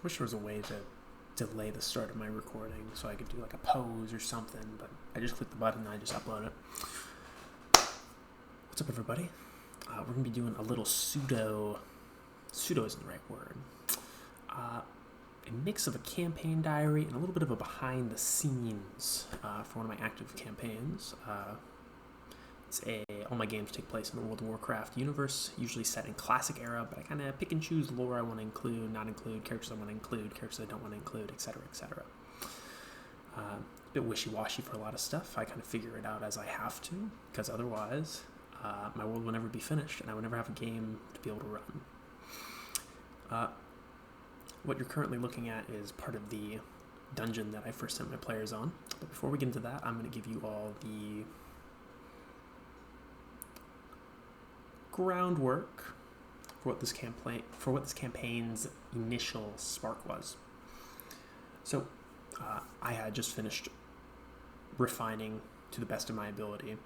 wish there was a way to delay the start of my recording so I could do like a pause or something, but I just click the button and I just upload it. What's up, everybody? We're going to be doing a little pseudo isn't the right word, a mix of a campaign diary and a little bit of a behind the scenes for one of my active campaigns. All my games take place in the World of Warcraft universe, usually set in classic era, but I kind of pick and choose lore I want to include, not include, characters I want to include, characters I don't want to include, etc., etc. A bit wishy-washy for a lot of stuff. I kind of figure it out as I have to, because otherwise my world will never be finished, and I would never have a game to be able to run. What you're currently looking at is part of the dungeon that I first sent my players on. But before we get into that, I'm going to give you all the groundwork for what this campaign's initial spark was. So, I had just finished refining to the best of my ability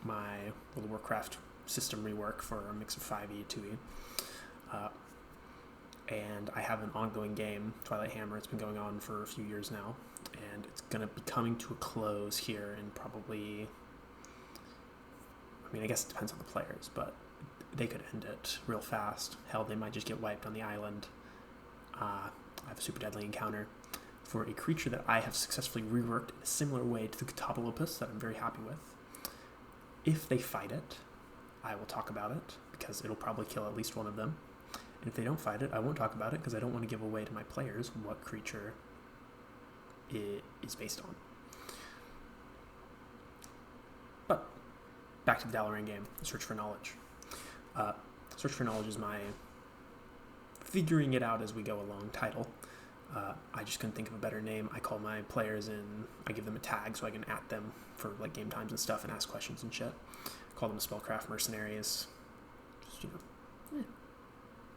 my World of Warcraft system rework for a mix of 5e, 2e. And I have an ongoing game, Twilight Hammer. It's been going on for a few years now, and it's going to be coming to a close here in probably, I guess it depends on the players, but they could end it real fast. Hell, they might just get wiped on the island. I have a super deadly encounter for a creature that I have successfully reworked in a similar way to the Catopolopus that I'm very happy with. If they fight it, I will talk about it, because it'll probably kill at least one of them. And if they don't fight it, I won't talk about it, because I don't want to give away to my players what creature it is based on. But back to the Dalaran game, Search for Knowledge. Search for Knowledge is my figuring it out as we go along title. I just couldn't think of a better name. I call my players in, I give them a tag so I can @ them for like game times and stuff and ask questions and shit. Call them Spellcraft Mercenaries. Just,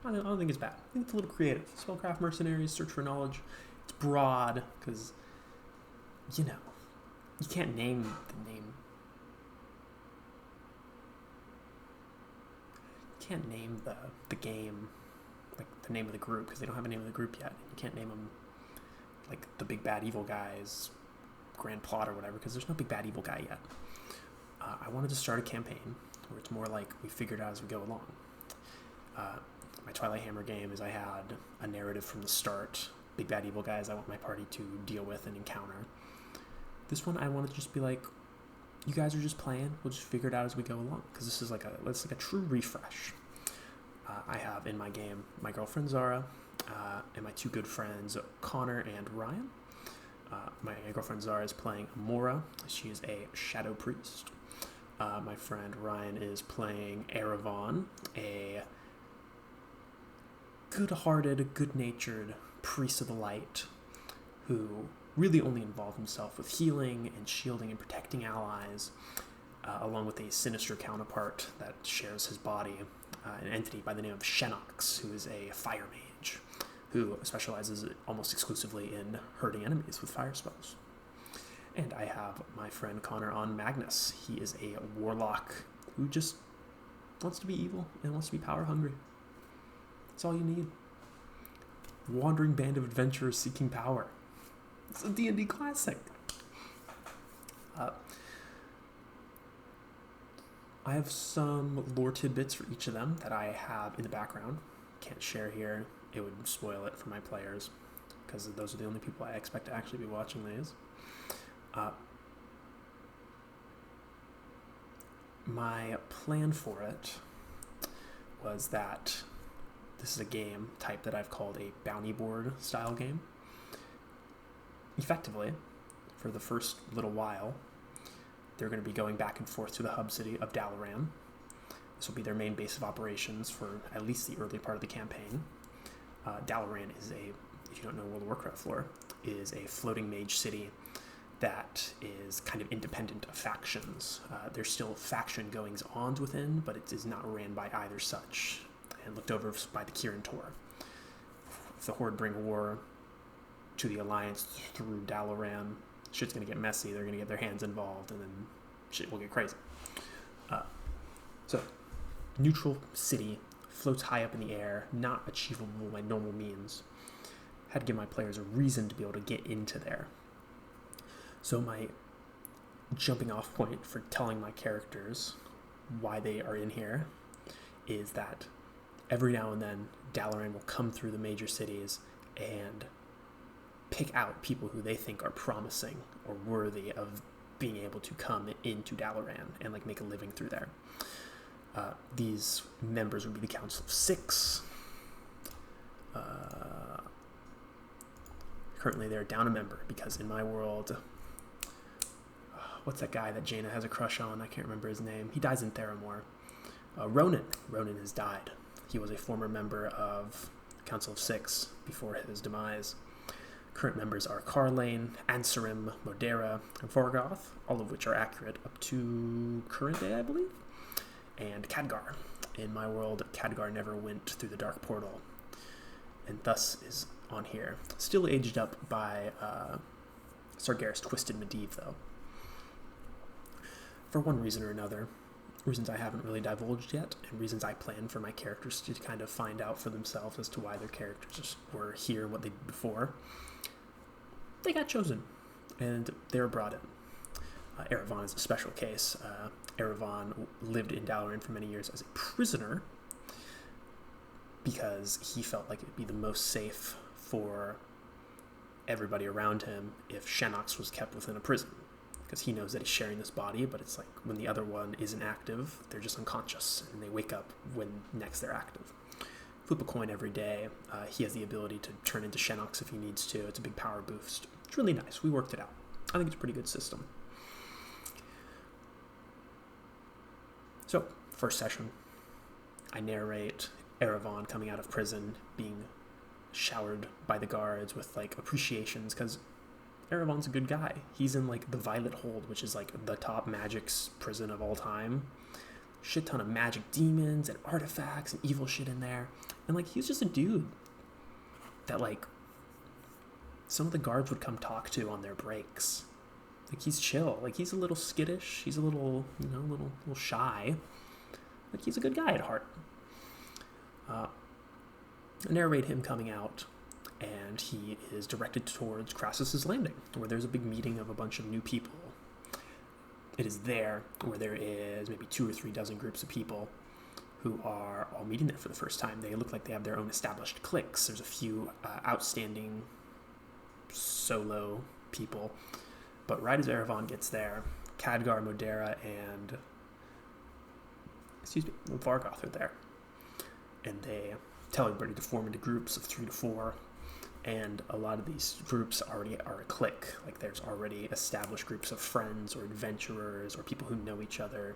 I don't think it's bad. I think it's a little creative. Spellcraft Mercenaries, Search for Knowledge. It's broad, because, you can't name the name. You can't name the game, like the name of the group, because they don't have a name of the group yet. You can't name them like the big bad evil guy's grand plot or whatever, because there's no big bad evil guy yet. I wanted to start a campaign where it's more like we figured out as we go along. My Twilight Hammer game is I had a narrative from the start, big bad evil guys I want my party to deal with and encounter. This one I wanted to just be like, you guys are just playing, we'll just figure it out as we go along, because this is like a true refresh. I have in my game my girlfriend Zara, and my two good friends Connor and Ryan. My girlfriend Zara is playing Mora. She is a shadow priest. My friend Ryan is playing Eravon, a good-hearted, good-natured priest of the light who really only involved himself with healing and shielding and protecting allies, along with a sinister counterpart that shares his body, an entity by the name of Shenox, who is a fire mage, who specializes almost exclusively in hurting enemies with fire spells. And I have my friend Connor on Magnus. He is a warlock who just wants to be evil and wants to be power hungry. That's all you need. Wandering band of adventurers seeking power. It's a D&D classic. I have some lore tidbits for each of them that I have in the background. Can't share here. It would spoil it for my players, because those are the only people I expect to actually be watching these. My plan for it was that this is a game type that I've called a bounty board style game. Effectively, for the first little while, they're going to be going back and forth to the hub city of Dalaran. This will be their main base of operations for at least the early part of the campaign. Dalaran is if you don't know World of Warcraft lore, is a floating mage city that is kind of independent of factions. There's still faction goings-on within, but it is not ran by either such, and looked over by the Kirin Tor. If the Horde bring war to the Alliance through Dalaran, shit's going to get messy. They're going to get their hands involved, and then shit will get crazy. So, neutral city, floats high up in the air, not achievable by normal means. had to give my players a reason to be able to get into there. So my jumping off point for telling my characters why they are in here is that every now and then Dalaran will come through the major cities and pick out people who they think are promising or worthy of being able to come into Dalaran and like make a living through there. These members would be the Council of Six. Currently they're down a member because in my world, what's that guy that Jaina has a crush on? I can't remember his name. He dies in Theramore. Ronan. Ronan has died. He was a former member of Council of Six before his demise. Current members are Carlane, Ansarim, Modera, and Forgoth, all of which are accurate up to current day, I believe. And Khadgar. In my world, Khadgar never went through the Dark Portal, and thus is on here. Still aged up by Sargeras Twisted Medivh, though. For one reason or another, reasons I haven't really divulged yet, and reasons I plan for my characters to kind of find out for themselves as to why their characters were here and what they did before, they got chosen, and they were brought in. Erevan is a special case. Erevan lived in Dalaran for many years as a prisoner because he felt like it'd be the most safe for everybody around him if Shenox was kept within a prison, because he knows that he's sharing this body, but it's like when the other one isn't active, they're just unconscious, and they wake up when next they're active. Flip a coin every day. He has the ability to turn into Shenox if he needs to. It's a big power boost. It's really nice. We worked it out. I think it's a pretty good system. So, first session, I narrate Erevan coming out of prison, being showered by the guards with like appreciations, because Erevan's a good guy. He's in like the Violet Hold, which is like the top magic's prison of all time. Shit ton of magic demons and artifacts and evil shit in there. And like he's just a dude that like some of the guards would come talk to on their breaks. Like he's chill. Like he's a little skittish. He's a little, little shy. Like he's a good guy at heart. I narrate him coming out, and he is directed towards Crassus's Landing, where there's a big meeting of a bunch of new people. It is there where there is maybe 2 or 3 dozen groups of people who are all meeting there for the first time. They look like they have their own established cliques. There's a few outstanding solo people. But right as Erevan gets there, Khadgar, Modera, and Vargoth are there. And they tell everybody to form into groups of 3 to 4. And a lot of these groups already are a clique. Like there's already established groups of friends or adventurers or people who know each other,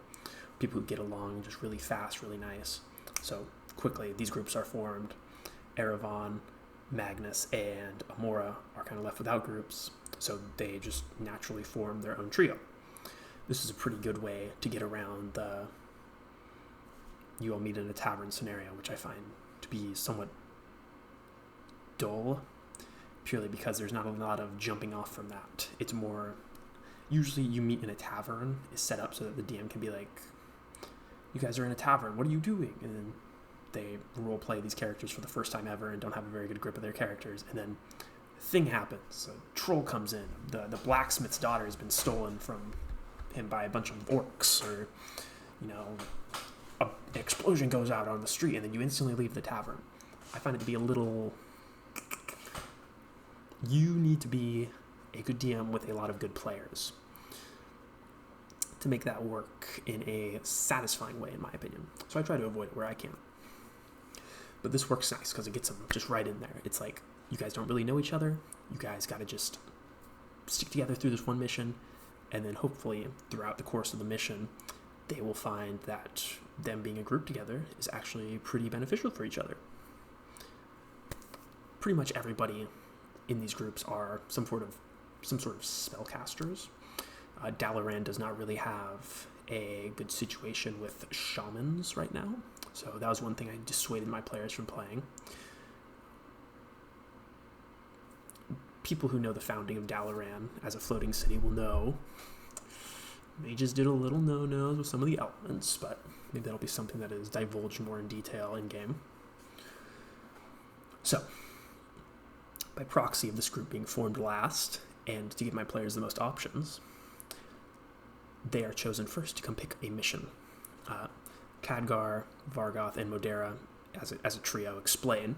people who get along just really fast, really nice. So quickly, these groups are formed. Erevan, Magnus, and Amora are kind of left without groups, so they just naturally form their own trio. This is a pretty good way to get around the you all meet in a tavern scenario, which I find to be somewhat dull, purely because there's not a lot of jumping off from that. It's more, usually you meet in a tavern is set up so that the DM can be like, you guys are in a tavern, what are you doing? And then they role play these characters for the first time ever and don't have a very good grip of their characters, and then a thing happens. A troll comes in, the blacksmith's daughter has been stolen from him by a bunch of orcs, or an explosion goes out on the street, and then you instantly leave the tavern. I find it to be a little, you need to be a good DM with a lot of good players to make that work in a satisfying way, in my opinion. So I try to avoid it where I can. But this works nice because it gets them just right in there. It's like, you guys don't really know each other. You guys got to just stick together through this one mission, and then hopefully throughout the course of the mission, they will find that them being a group together is actually pretty beneficial for each other. Pretty much everybody in these groups are some sort of spellcasters. Dalaran does not really have a good situation with shamans right now, so that was one thing I dissuaded my players from playing. People who know the founding of Dalaran as a floating city will know mages did a little no-nos with some of the elements, but maybe that'll be something that is divulged more in detail in game. So, by proxy of this group being formed last, and to give my players the most options, they are chosen first to come pick a mission. Khadgar, Vargoth, and Modera, as a trio, explain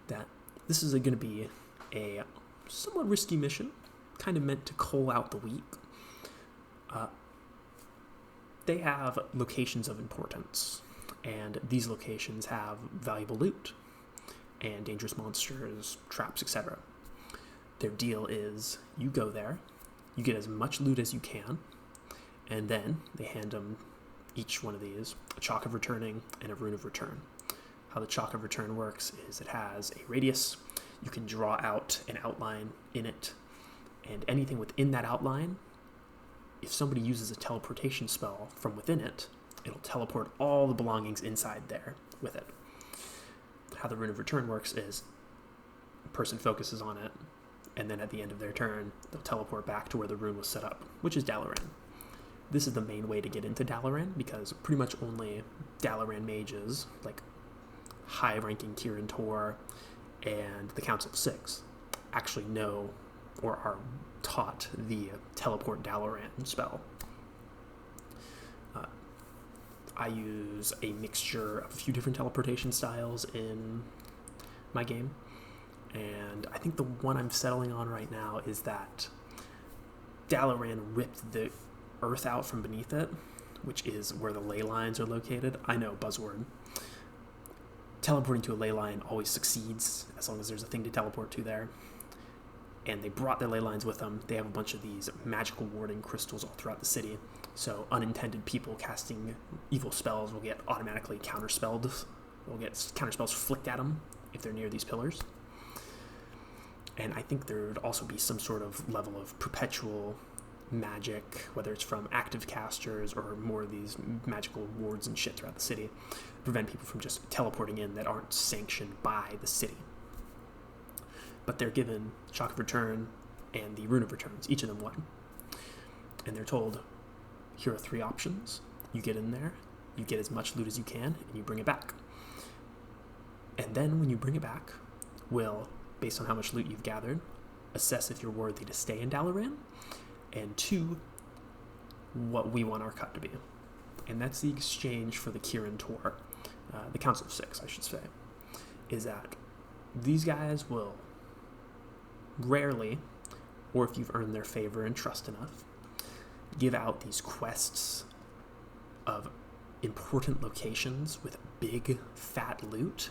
that this is going to be a somewhat risky mission, kind of meant to cull out the weak. They have locations of importance, and these locations have valuable loot and dangerous monsters, traps, etc. Their deal is you go there, you get as much loot as you can, and then they hand them, each one of these, a Chalk of Returning and a Rune of Return. How the Chalk of Return works is it has a radius. You can draw out an outline in it, and anything within that outline, if somebody uses a teleportation spell from within it, it'll teleport all the belongings inside there with it. How the Rune of Return works is a person focuses on it, and then at the end of their turn, they'll teleport back to where the rune was set up, which is Dalaran. This is the main way to get into Dalaran, because pretty much only Dalaran mages, like high-ranking Kirin Tor and the Council of Six, actually know or are taught the Teleport Dalaran spell. I use a mixture of a few different teleportation styles in my game, and I think the one I'm settling on right now is that Dalaran ripped the earth out from beneath it, which is where the ley lines are located. I know, buzzword. Teleporting to a ley line always succeeds, as long as there's a thing to teleport to there. And they brought their ley lines with them. They have a bunch of these magical warding crystals all throughout the city, so unintended people casting evil spells will get automatically counterspelled. Will get counterspells flicked at them if they're near these pillars. And I think there would also be some sort of level of perpetual magic, whether it's from active casters or more of these magical wards and shit throughout the city, prevent people from just teleporting in that aren't sanctioned by the city. But they're given Chalk of Return and the Rune of Returns, each of them one. And they're told, here are 3 options. You get in there, you get as much loot as you can, and you bring it back. And then when you bring it back, we'll, based on how much loot you've gathered, assess if you're worthy to stay in Dalaran, and 2, what we want our cut to be. And that's the exchange for the Kirin Tor, the Council of Six, I should say, is that these guys will rarely, or if you've earned their favor and trust enough, give out these quests of important locations with big, fat loot,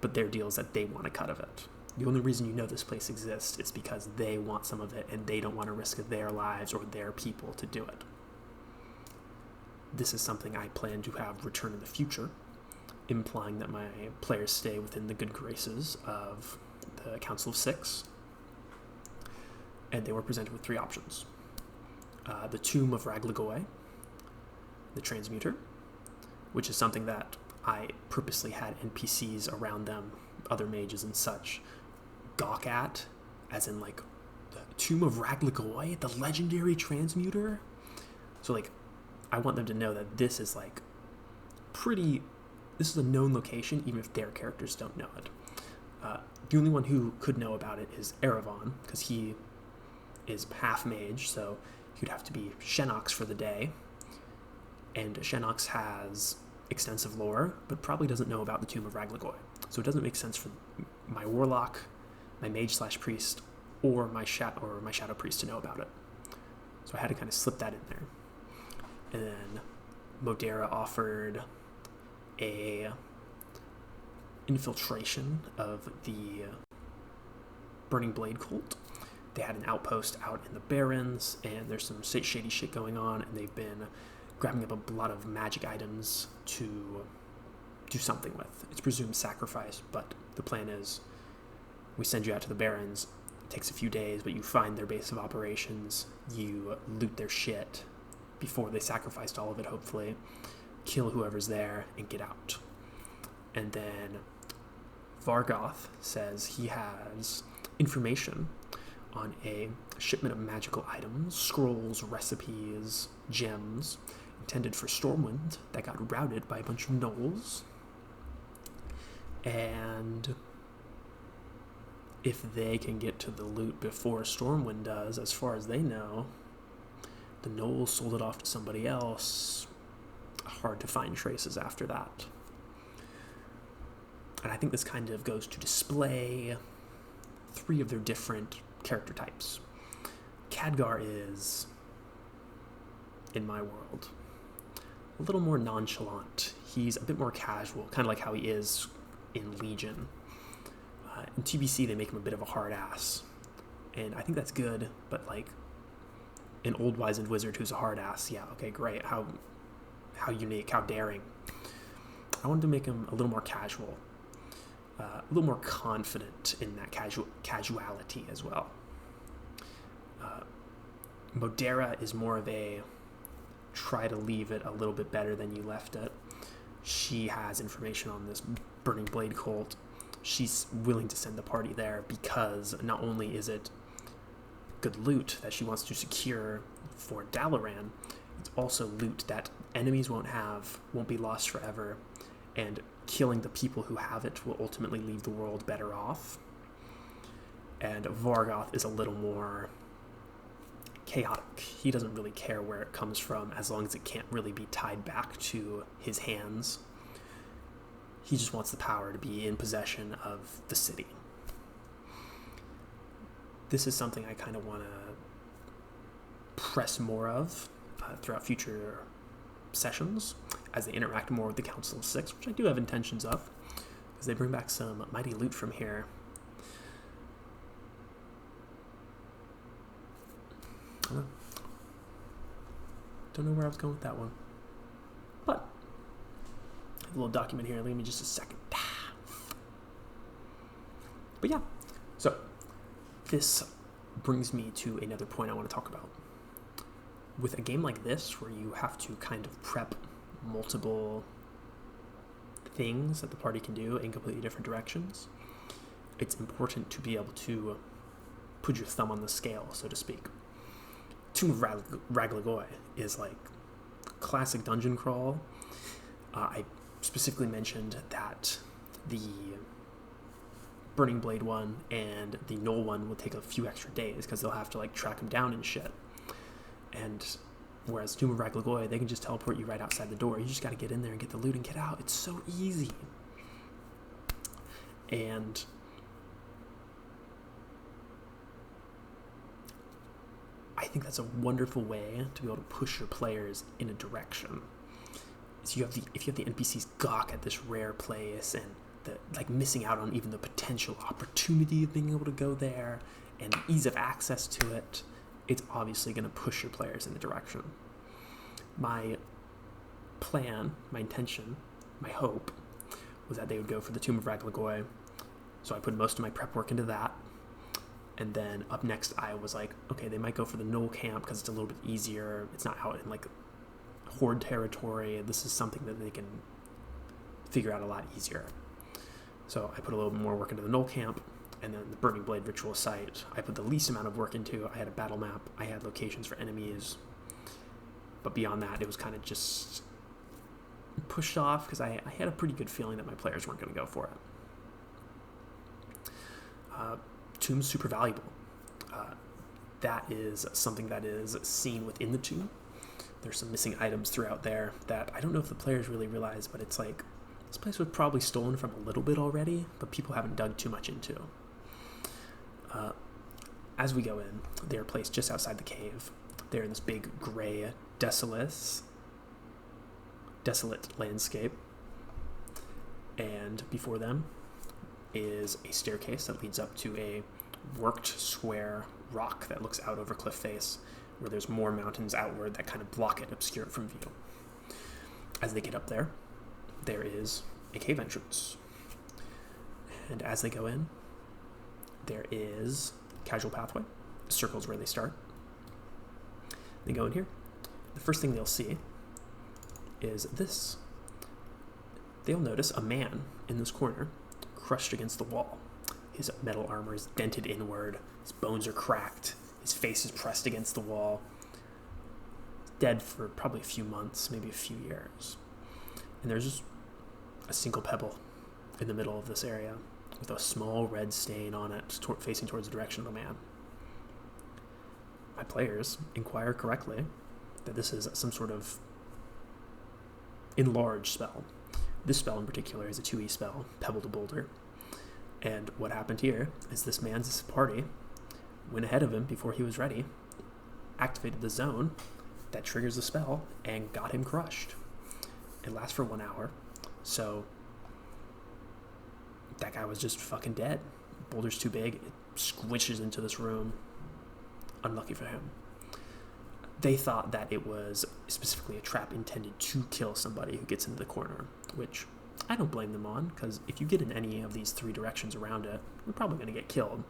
but their deal is that they want a cut of it. The only reason you know this place exists is because they want some of it, and they don't want to risk their lives or their people to do it. This is something I plan to have return in the future, implying that my players stay within the good graces of the Council of Six, and they were presented with 3 options. The Tomb of Raglagoy, the Transmuter, which is something that I purposely had NPCs around them, other mages and such, gawk at, as in, like, the Tomb of Raglagoy, the legendary Transmuter. So, like, I want them to know that this is, like, this is a known location, even if their characters don't know it. The only one who could know about it is Eravon, because he is half mage, so he'd have to be Shenox for the day. And Shenox has extensive lore, but probably doesn't know about the Tomb of Raglagoy. So it doesn't make sense for my warlock, my mage/priest, or my shadow priest to know about it. So I had to kind of slip that in there. And then Modera offered a infiltration of the Burning Blade cult. They had an outpost out in the Barrens, and there's some shady shit going on, and they've been grabbing up a lot of magic items to do something with. It's presumed sacrifice, but the plan is we send you out to the Barrens. It takes a few days, but you find their base of operations, you loot their shit before they sacrificed all of it, hopefully, kill whoever's there, and get out. And then Vargoth says he has information on a shipment of magical items, scrolls, recipes, gems, intended for Stormwind that got routed by a bunch of gnolls. And if they can get to the loot before Stormwind does, as far as they know, the Gnolls sold it off to somebody else. Hard to find traces after that. And I think this kind of goes to display 3 of their different character types. Khadgar is, in my world, a little more nonchalant. He's a bit more casual, kind of like how he is in Legion. In TBC, they make him a bit of a hard ass. And I think that's good, but like an old wizened wizard who's a hard ass, yeah, okay, great. How unique, how daring. I wanted to make him a little more casual, a little more confident in that casuality as well. Modera is more of a try to leave it a little bit better than you left it. She has information on this Burning Blade cult. She's willing to send the party there because not only is it good loot that she wants to secure for Dalaran, it's also loot that enemies won't be lost forever, and killing the people who have it will ultimately leave the world better off. And Vargoth is a little more chaotic. He doesn't really care where it comes from as long as it can't really be tied back to his hands. He just wants the power to be in possession of the city. This is something I kind of want to press more of throughout future sessions as they interact more with the Council of Six, which I do have intentions of, because they bring back some mighty loot from here. Don't know where I was going with that one. But I have a little document here. Leave me just a second. But yeah, so this brings me to another point I want to talk about. With a game like this, where you have to kind of prep multiple things that the party can do in completely different directions, it's important to be able to put your thumb on the scale, so to speak. Tomb of Raglagoy is like classic dungeon crawl. I specifically mentioned that the Burning Blade one and the Gnoll one will take a few extra days because they'll have to like track them down and shit. And whereas Tomb of Raglagoy, they can just teleport you right outside the door. You just got to get in there and get the loot and get out. It's so easy. And I think that's a wonderful way to be able to push your players in a direction. So if you have the NPCs gawk at this rare place and missing out on even the potential opportunity of being able to go there and the ease of access to it, it's obviously going to push your players in the direction. My plan, my intention, my hope was that they would go for the Tomb of Raglagoy. So I put most of my prep work into that. And then up next, I was like, okay, they might go for the Gnoll camp because it's a little bit easier. It's not out in like horde territory. This is something that they can figure out a lot easier. So I put a little bit more work into the Gnoll camp, and then the Burning Blade ritual site, I put the least amount of work into. I had a battle map. I had locations for enemies. But beyond that, it was kind of just pushed off because I had a pretty good feeling that my players weren't going to go for it. Tomb's super valuable. That is something that is seen within the tomb. There's some missing items throughout there that I don't know if the players really realize, but it's like, this place was probably stolen from a little bit already, but people haven't dug too much into. As we go in, they are placed just outside the cave. They're in this big gray, desolate landscape. And before them is a staircase that leads up to a worked square rock that looks out over cliff face, where there's more mountains outward that kind of block it, obscure it from view. As they get up there, there is a cave entrance. And as they go in, there is a casual pathway. The circle's where they start. They go in here. The first thing they'll see is this. They'll notice a man in this corner, crushed against the wall. His metal armor is dented inward. His bones are cracked. His face is pressed against the wall. He's dead for probably a few months, maybe a few years. And there's just a single pebble in the middle of this area with a small red stain on it facing towards the direction of the man. My players inquire correctly that this is some sort of enlarged spell. This spell in particular is a 2e spell, Pebble to Boulder. And what happened here is this man's party went ahead of him before he was ready, activated the zone that triggers the spell, and got him crushed. It lasts for 1 hour, so that guy was just fucking dead. Boulder's too big, it squishes into this room. Unlucky for him. They thought that it was specifically a trap intended to kill somebody who gets into the corner, which I don't blame them on, because if you get in any of these 3 directions around it, you're probably going to get killed.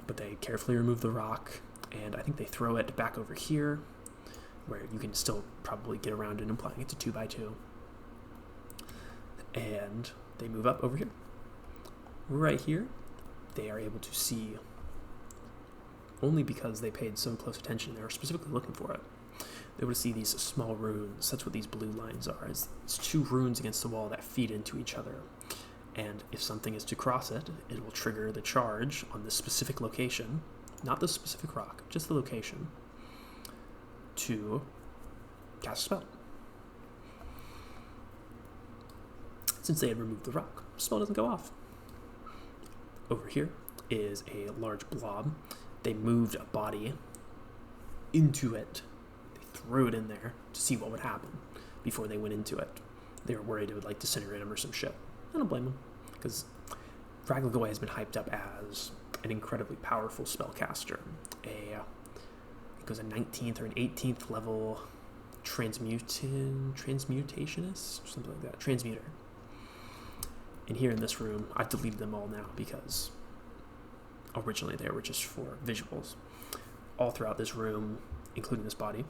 But they carefully remove the rock, and I think they throw it back over here, where you can still probably get around it, implying it's a 2x2. And they move up over here. Right here, they are able to see, only because they paid so close attention, they were specifically looking for it. They were to see these small runes. That's what these blue lines are. It's 2 runes against the wall that feed into each other. And if something is to cross it, it will trigger the charge on this specific location, not the specific rock, just the location, to cast a spell. Since they had removed the rock, the spell doesn't go off. Over here is a large blob. They moved a body into it. They threw it in there to see what would happen before they went into it. They were worried it would like disintegrate them or some shit. I don't blame them, because Raglagoy has been hyped up as an incredibly powerful spellcaster. It goes a 19th or an 18th level transmutationist, something like that, transmuter. And here in this room, I've deleted them all now because originally they were just for visuals. All throughout this room, including this body,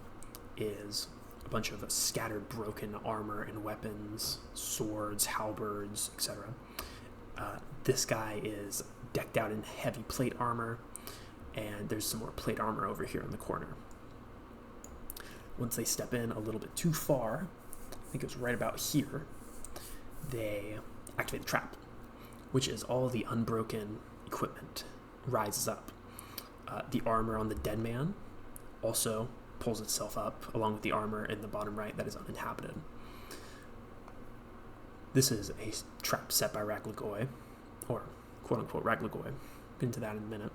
is a bunch of scattered broken armor and weapons, swords, halberds, etc. This guy is decked out in heavy plate armor, and there's some more plate armor over here in the corner. Once they step in a little bit too far, I think it was right about here, they activate the trap, which is all the unbroken equipment rises up. The armor on the dead man also pulls itself up, along with the armor in the bottom right that is uninhabited. This is a trap set by Raglagoy, or quote-unquote Raglagoy. Get into that in a minute.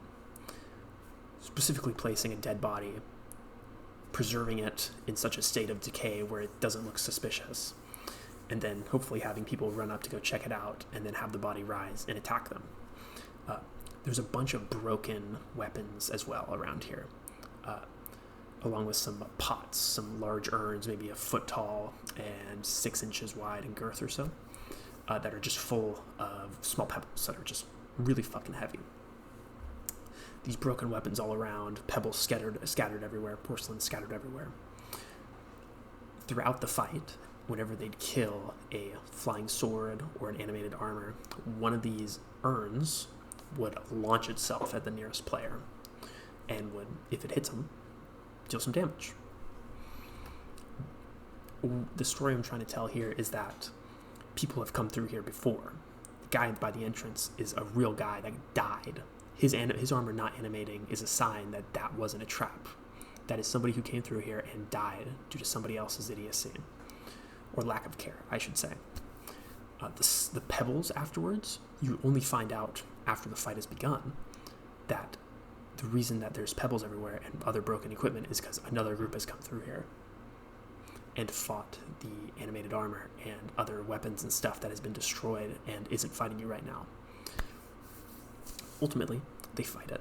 Specifically placing a dead body, preserving it in such a state of decay where it doesn't look suspicious, and then hopefully having people run up to go check it out, and then have the body rise and attack them. There's a bunch of broken weapons as well around here, along with some pots, some large urns, maybe a foot tall and 6 inches wide in girth or so, that are just full of small pebbles that are just really fucking heavy. These broken weapons all around, pebbles scattered everywhere, porcelain scattered everywhere. Throughout the fight, whenever they'd kill a flying sword or an animated armor, one of these urns would launch itself at the nearest player and would, if it hits them, deal some damage. The story I'm trying to tell here is that people have come through here before. The guy by the entrance is a real guy that died. His armor not animating is a sign that that wasn't a trap. That is somebody who came through here and died due to somebody else's idiocy. Or lack of care, I should say. The pebbles afterwards, you only find out after the fight has begun that the reason that there's pebbles everywhere and other broken equipment is because another group has come through here and fought the animated armor and other weapons and stuff that has been destroyed and isn't fighting you right now. Ultimately, they fight it.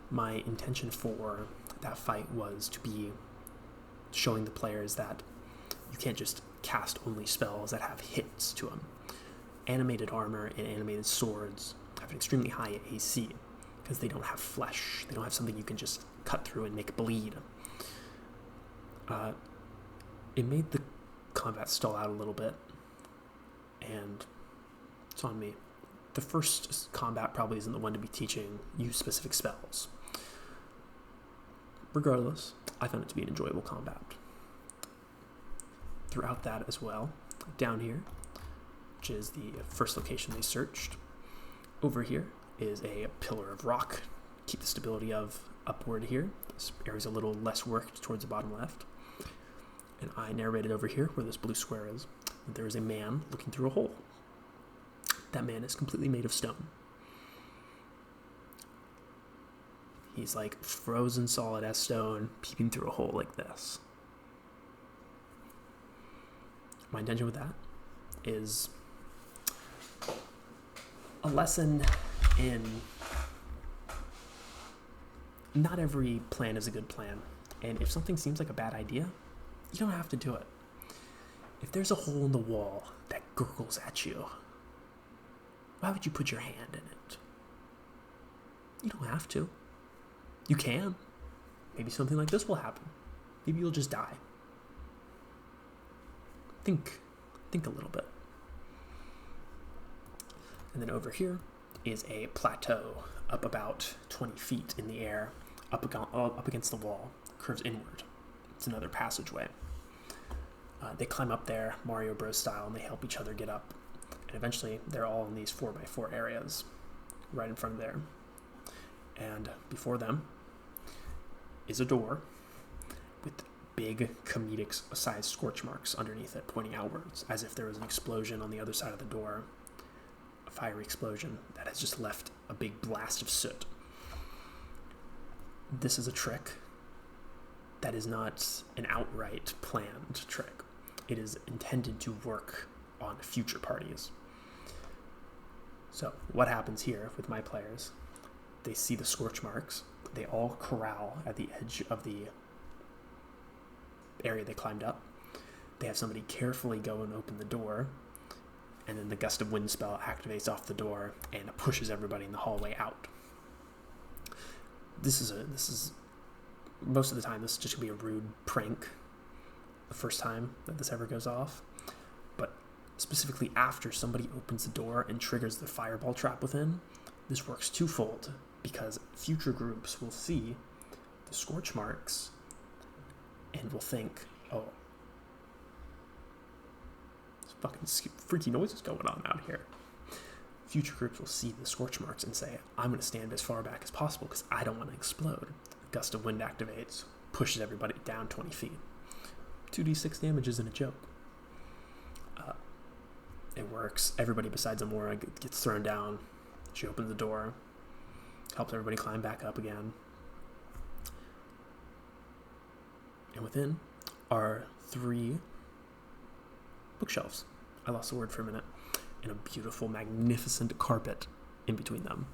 My intention for that fight was to be showing the players that you can't just cast only spells that have hits to them. Animated armor and animated swords have an extremely high AC because they don't have flesh. They don't have something you can just cut through and make bleed. It made the combat stall out a little bit, and it's on me. The first combat probably isn't the one to be teaching you specific spells. Regardless, I found it to be an enjoyable combat. Throughout that as well, down here, which is the first location they searched, Over here is a pillar of rock. Keep the stability of upward here. This area's a little less worked towards the bottom left. And I narrated over here, where this blue square is, that there is a man looking through a hole. That man is completely made of stone. He's like frozen solid as stone, peeping through a hole like this. My intention with that is a lesson in not every plan is a good plan. And if something seems like a bad idea, you don't have to do it. If there's a hole in the wall that gurgles at you, why would you put your hand in it? You don't have to. You can. Maybe something like this will happen. Maybe you'll just die. Think a little bit. And then over here is a plateau up about 20 feet in the air, up against the wall, curves inward. It's another passageway. They climb up there, Mario Bros style, and they help each other get up. And eventually, they're all in these 4x4 areas, right in front of there. And before them is a door with big comedic-sized scorch marks underneath it, pointing outwards, as if there was an explosion on the other side of the door, a fiery explosion that has just left a big blast of soot. This is a trick that is not an outright planned trick. It is intended to work on future parties. So what happens here with my players? They see the scorch marks. They all corral at the edge of the area they climbed up. They have somebody carefully go and open the door, and then the gust of wind spell activates off the door and pushes everybody in the hallway out. This is most of the time, this is just gonna be a rude prank the first time that this ever goes off. But specifically after somebody opens the door and triggers the fireball trap within, this works twofold, because future groups will see the scorch marks and will think, oh, this fucking freaky noise is going on out here. Future groups will see the scorch marks and say, I'm going to stand as far back as possible because I don't want to explode. A gust of wind activates, pushes everybody down 20 feet. 2d6 damage isn't a joke. It works. Everybody besides Amora gets thrown down. She opens the door, helps everybody climb back up again. And within are 3 bookshelves. I lost the word for a minute. And a beautiful, magnificent carpet in between them.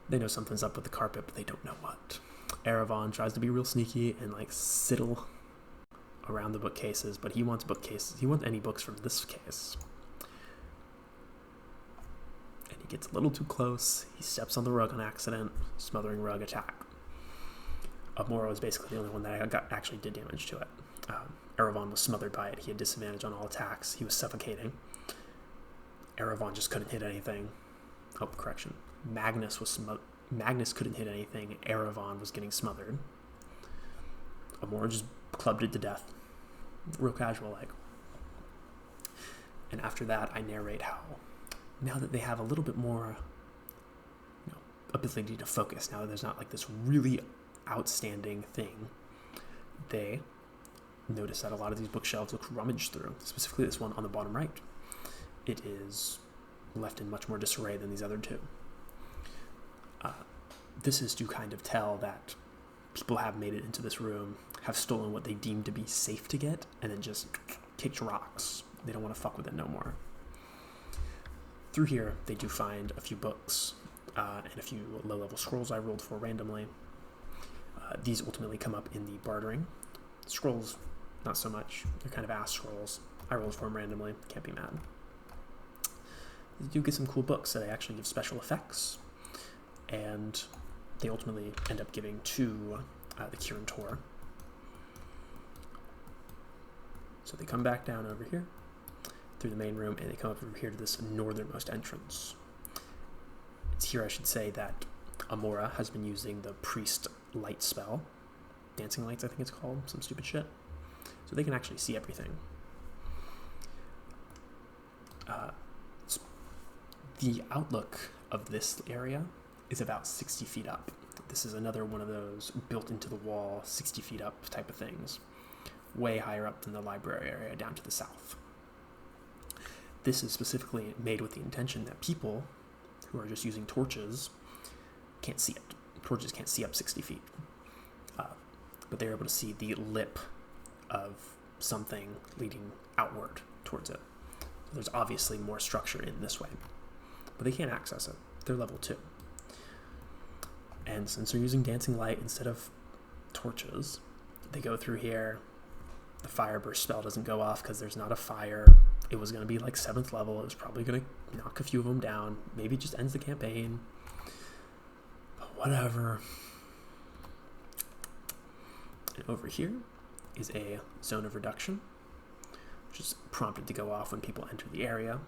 They know something's up with the carpet, but they don't know what. Eravon tries to be real sneaky and sidle around the bookcases, but he wants bookcases. He wants any books from this case. And he gets a little too close. He steps on the rug on accident, smothering rug attack. Amora was basically the only one that actually did damage to it. Eravon was smothered by it. He had disadvantage on all attacks. He was suffocating. Eravon just couldn't hit anything. Oh, correction. Magnus couldn't hit anything. Eravon was getting smothered. Amora just clubbed it to death. Real casual like. And after that, I narrate how, now that they have a little bit more ability to focus, now that there's not this really outstanding thing, they notice that a lot of these bookshelves look rummaged through, specifically this one on the bottom right. It is left in much more disarray than these other 2. This is to kind of tell that people have made it into this room, have stolen what they deem to be safe to get, and then just kicked rocks. They don't want to fuck with it no more. Through here, they do find a few books and a few low-level scrolls I rolled for randomly. These ultimately come up in the bartering. Scrolls, not so much. They're kind of ass scrolls. I rolled for them randomly. Can't be mad. They do get some cool books that actually give special effects, and they ultimately end up giving to the Kirin Tor. So they come back down over here through the main room, and they come up over here to this northernmost entrance. It's here I should say that Amora has been using the priest light spell, dancing lights I think it's called, some stupid shit, so they can actually see everything. The outlook of this area is about 60 feet up. This is another one of those built into the wall, 60 feet up type of things. Way higher up than the library area down to the south. This is specifically made with the intention that people who are just using torches can't see it. Torches can't see up 60 feet. But they're able to see the lip of something leading outward towards it. So there's obviously more structure in this way. But they can't access it. They're level 2. And since they're using dancing light instead of torches, they go through here. The fire burst spell doesn't go off because there's not a fire. It was going to be like 7th level. It was probably going to knock a few of them down. Maybe it just ends the campaign. But whatever. And over here is a zone of reduction, which is prompted to go off when people enter the area.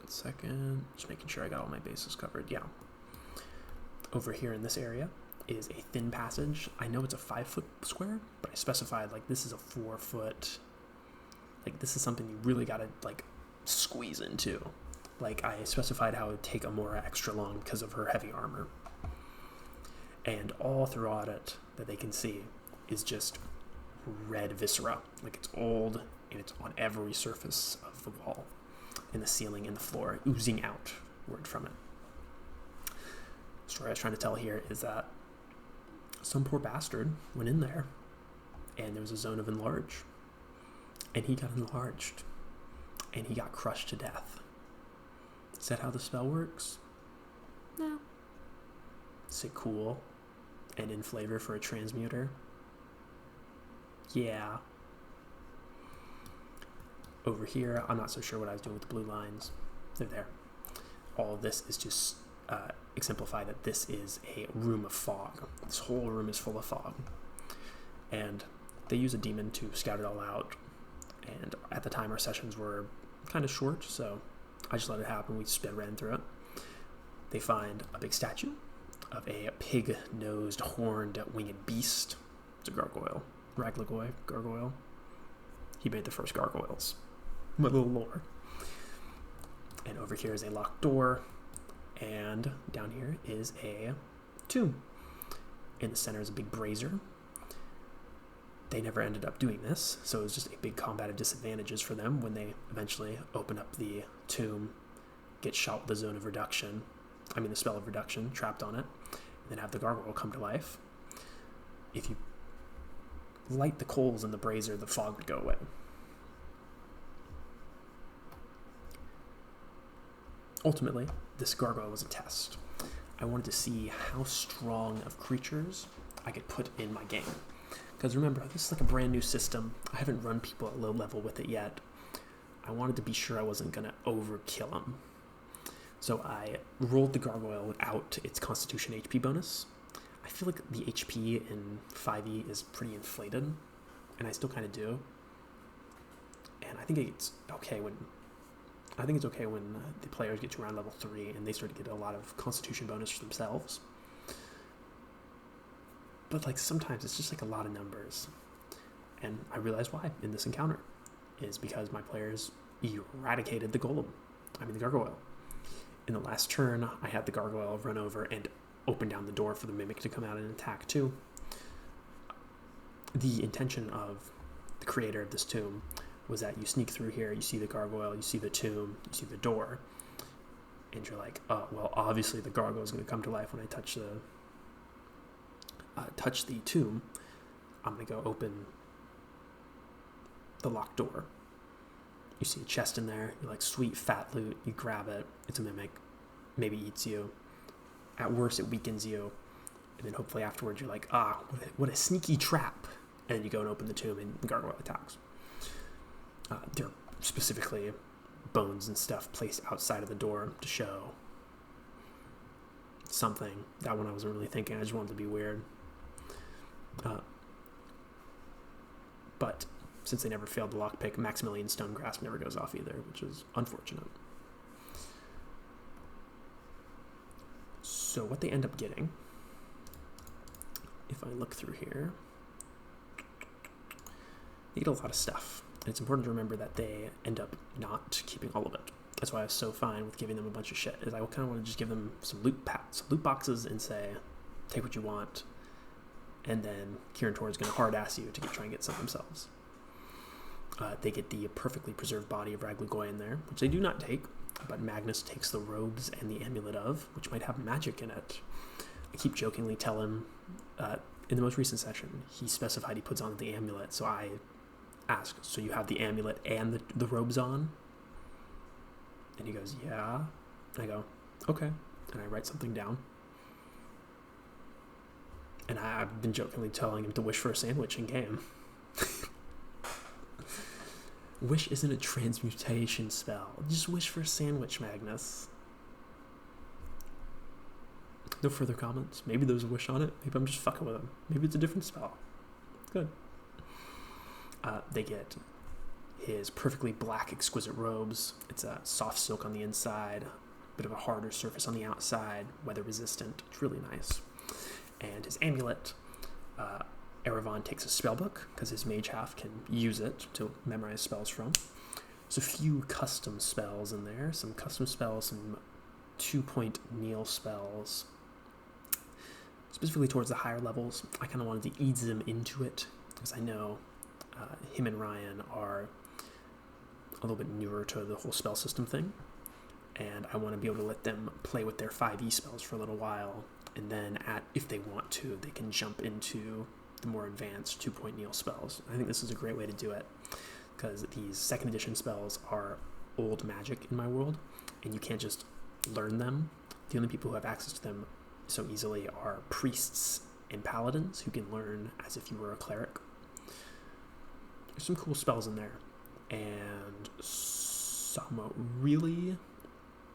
Second, just making sure I got all my bases covered. Yeah. Over here in this area is a thin passage. I know it's a 5-foot square, but I specified like this is a 4-foot. Like this is something you really gotta like squeeze into. Like I specified how it would take Amora extra long because of her heavy armor. And all throughout it that they can see is just red viscera. Like it's old and it's on every surface of the wall, in the ceiling, and the floor, oozing outward from it. The story I was trying to tell here is that some poor bastard went in there and there was a zone of enlarge. And he got enlarged. And he got crushed to death. Is that how the spell works? No. Is it cool and in flavor for a transmuter? Yeah. Over here, I'm not so sure what I was doing with the blue lines. They're there. All of this is just exemplify that this is a room of fog. This whole room is full of fog. And they use a demon to scout it all out. And at the time, our sessions were kind of short, so I just let it happen. We sped right through it. They find a big statue of a pig-nosed, horned, winged beast. It's a gargoyle. Raglagoy gargoyle. He made the first gargoyles. My little lore. And over here is a locked door. And down here is a tomb. In the center is a big brazier. They never ended up doing this, so it was just a big combat of disadvantages for them when they eventually open up the tomb, get shot with the zone of reduction, the spell of reduction, trapped on it, and then have the gargoyle come to life. If you light the coals in the brazier, the fog would go away. Ultimately, this gargoyle was a test. I wanted to see how strong of creatures I could put in my game. Because remember, this is like a brand new system. I haven't run people at low level with it yet. I wanted to be sure I wasn't going to overkill them. So I rolled the gargoyle without its constitution HP bonus. I feel like the HP in 5e is pretty inflated, and I still kind of do. And I think it's okay when the players get to around level 3 and they start to get a lot of constitution bonus for themselves. But like sometimes it's just like a lot of numbers. And I realized why in this encounter is because my players eradicated the gargoyle. In the last turn, I had the gargoyle run over and open down the door for the mimic to come out and attack too. The intention of the creator of this tomb was that you sneak through here, you see the gargoyle, you see the tomb, you see the door, and you're like, oh, well, obviously the gargoyle is going to come to life when I touch the tomb. I'm going to go open the locked door. You see a chest in there, you're like, sweet fat loot, you grab it, it's a mimic, maybe eats you. At worst, it weakens you, and then hopefully afterwards you're like, what a sneaky trap, and then you go and open the tomb and the gargoyle attacks. There are specifically bones and stuff placed outside of the door to show something. That one I wasn't really thinking, I just wanted to be weird. But since they never failed the lockpick, Maximilian Stone Grasp never goes off either, which is unfortunate. So what they end up getting, if I look through here, they get a lot of stuff. And it's important to remember that they end up not keeping all of it. That's why I was so fine with giving them a bunch of shit, is I kind of want to just give them some loot boxes and say, take what you want, and then Kirin Tor is going to hard-ass you to try and get some themselves. They get the perfectly preserved body of Raglagoy in there, which they do not take, but Magnus takes the robes and the amulet of, which might have magic in it. I keep jokingly tell him, in the most recent session, he specified he puts on the amulet, so I ask, so you have the amulet and the robes on? And he goes, yeah. I go, okay. And I write something down. And I've been jokingly telling him to wish for a sandwich in game. Wish isn't a transmutation spell. Just wish for a sandwich, Magnus. No further comments. Maybe there's a wish on it. Maybe I'm just fucking with him. Maybe it's a different spell. Good. They get his perfectly black, exquisite robes. It's a soft silk on the inside, a bit of a harder surface on the outside, weather resistant. It's really nice. And his amulet, Erevan takes a spellbook because his mage half can use it to memorize spells from. There's a few custom spells in there, some custom spells, some 2-point Neil spells. Specifically towards the higher levels, I kind of wanted to ease them into it because I know him and Ryan are a little bit newer to the whole spell system thing, and I want to be able to let them play with their 5e spells for a little while, and then if they want to, they can jump into the more advanced 2-point Neil spells. I think this is a great way to do it because these 2nd edition spells are old magic in my world, and you can't just learn them. The only people who have access to them so easily are priests and paladins who can learn as if you were a cleric. There's some cool spells in there, and some really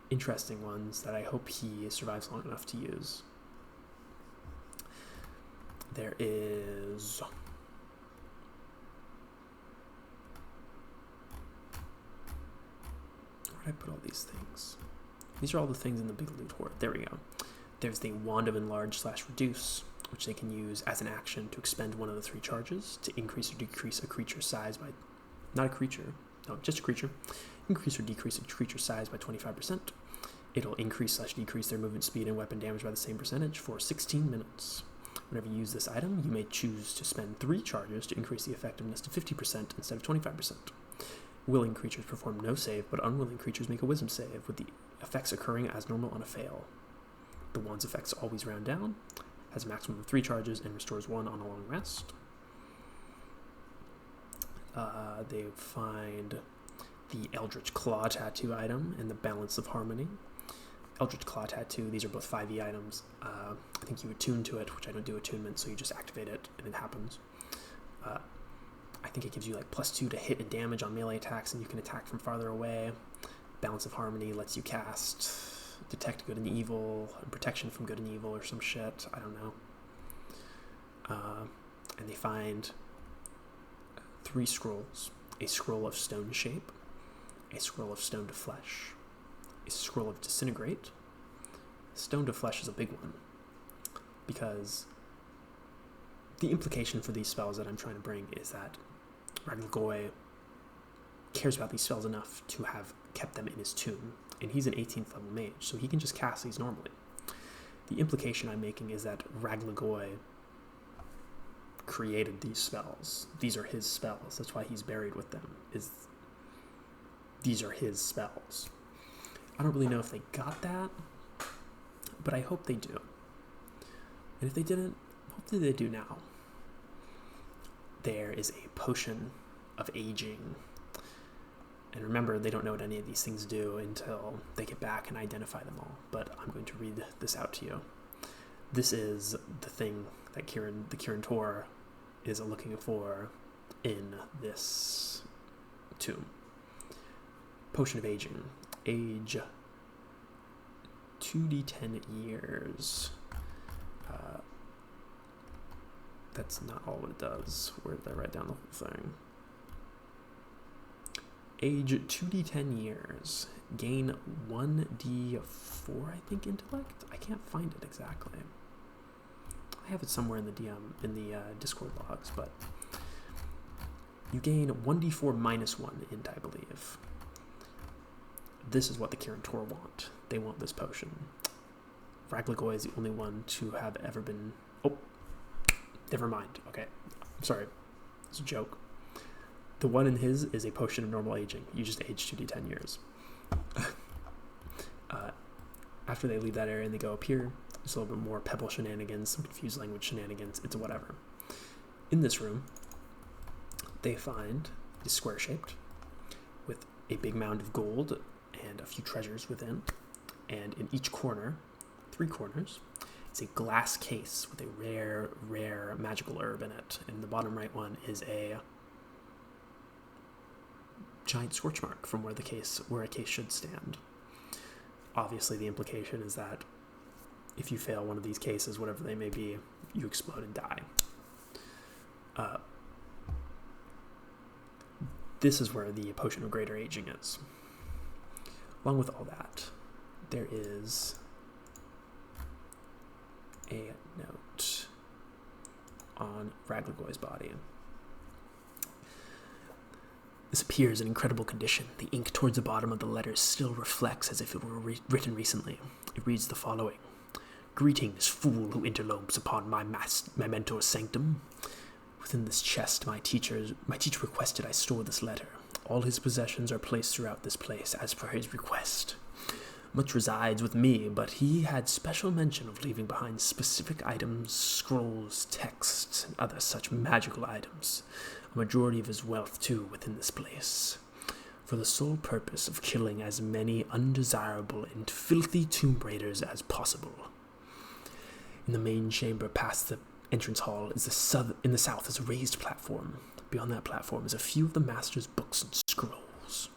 interesting ones that I hope he survives long enough to use. There is... where did I put all these things? These are all the things in the big loot hoard. There we go. There's the Wand of Enlarge/Reduce, which they can use as an action to expend one of the 3 charges to increase or decrease a creature's size by... not a creature. No, just a creature. Increase or decrease a creature's size by 25%. It'll increase/decrease their movement speed and weapon damage by the same percentage for 16 minutes. Whenever you use this item, you may choose to spend 3 charges to increase the effectiveness to 50% instead of 25%. Willing creatures perform no save, but unwilling creatures make a wisdom save, with the effects occurring as normal on a fail. The wand's effects always round down, has a maximum of 3 charges, and restores 1 on a long rest. They find the Eldritch Claw Tattoo item and the Balance of Harmony. Eldritch Claw Tattoo, these are both 5e items. I think you attune to it, which I don't do attunement, so you just activate it and it happens. I think it gives you like +2 to hit and damage on melee attacks, and you can attack from farther away. Balance of Harmony lets you cast Detect Good and Evil, and Protection from Good and Evil, or some shit. I don't know. And they find 3 scrolls. A Scroll of Stone Shape, a Scroll of Stone to Flesh, a Scroll of Disintegrate. Stone to Flesh is a big one, because the implication for these spells that I'm trying to bring is that Raglagoy cares about these spells enough to have kept them in his tomb, and he's an 18th level mage, so he can just cast these normally. The implication I'm making is that Raglagoy created these spells. These are his spells. That's why he's buried with them. These are his spells. I don't really know if they got that, but I hope they do. And if they didn't, hopefully they do now. There is a potion of aging. And remember, they don't know what any of these things do until they get back and identify them all. But I'm going to read this out to you. This is the thing that the Kirin Tor is looking for in this tomb. Potion of Aging. Age 2d10 years. That's not all what it does. Where did I write down the whole thing? Age 2d10 years. Gain 1d4, I think, intellect? I can't find it exactly. I have it somewhere in the Discord logs, but You gain 1d4 minus 1 int, I believe. This is what the Kirin Tor want. They want this potion. Raglagoi is the only one to have ever been... Oh, never mind. Okay, I'm sorry. It's a joke. The one in his is a potion of normal aging. You just age 2d10 years. After they leave that area and they go up here, there's a little bit more pebble shenanigans, some confused language shenanigans. It's whatever. In this room, they find is square-shaped with a big mound of gold and a few treasures within. And in each corner, 3 corners, is a glass case with a rare magical herb in it. And the bottom right one is a giant scorch mark from where a case should stand. Obviously, the implication is that if you fail one of these cases, whatever they may be, you explode and die. This is where the potion of greater aging is. Along with all that, there is a note on Raglagoy's body. This appears in incredible condition. The ink towards the bottom of the letters still reflects as if it were written recently. It reads the following. Greetings, fool who interlopes upon my mentor's sanctum. Within this chest, my teacher requested I store this letter. All his possessions are placed throughout this place, as per his request. Much resides with me, but he had special mention of leaving behind specific items, scrolls, texts, and other such magical items. A majority of his wealth, too, within this place. For the sole purpose of killing as many undesirable and filthy tomb raiders as possible. In the main chamber past the entrance hall in the south is a raised platform. Beyond that platform is a few of the master's books and scrolls.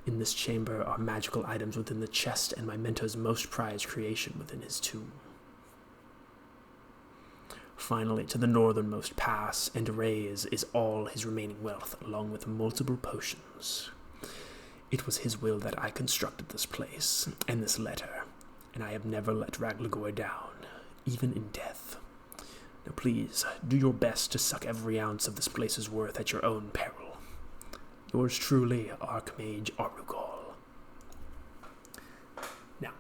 In this chamber are magical items within the chest and my mentor's most prized creation within his tomb. Finally, to the northernmost pass and raise is all his remaining wealth, along with multiple potions. It was his will that I constructed this place and this letter, and I have never let Raglagoy down, even in death. Now please, do your best to suck every ounce of this place's worth at your own peril. Yours truly, Archmage Arugol. Now,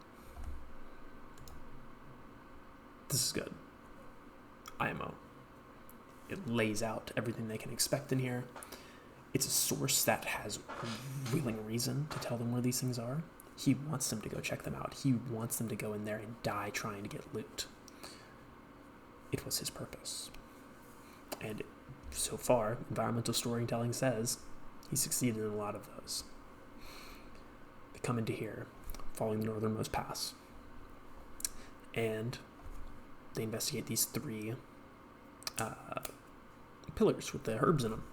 this is good. IMO. It lays out everything they can expect in here. It's a source that has willing reason to tell them where these things are. He wants them to go check them out. He wants them to go in there and die trying to get loot. It was his purpose. And so far, environmental storytelling says he succeeded in a lot of those. They come into here, following the northernmost pass, and they investigate these 3 pillars with the herbs in them.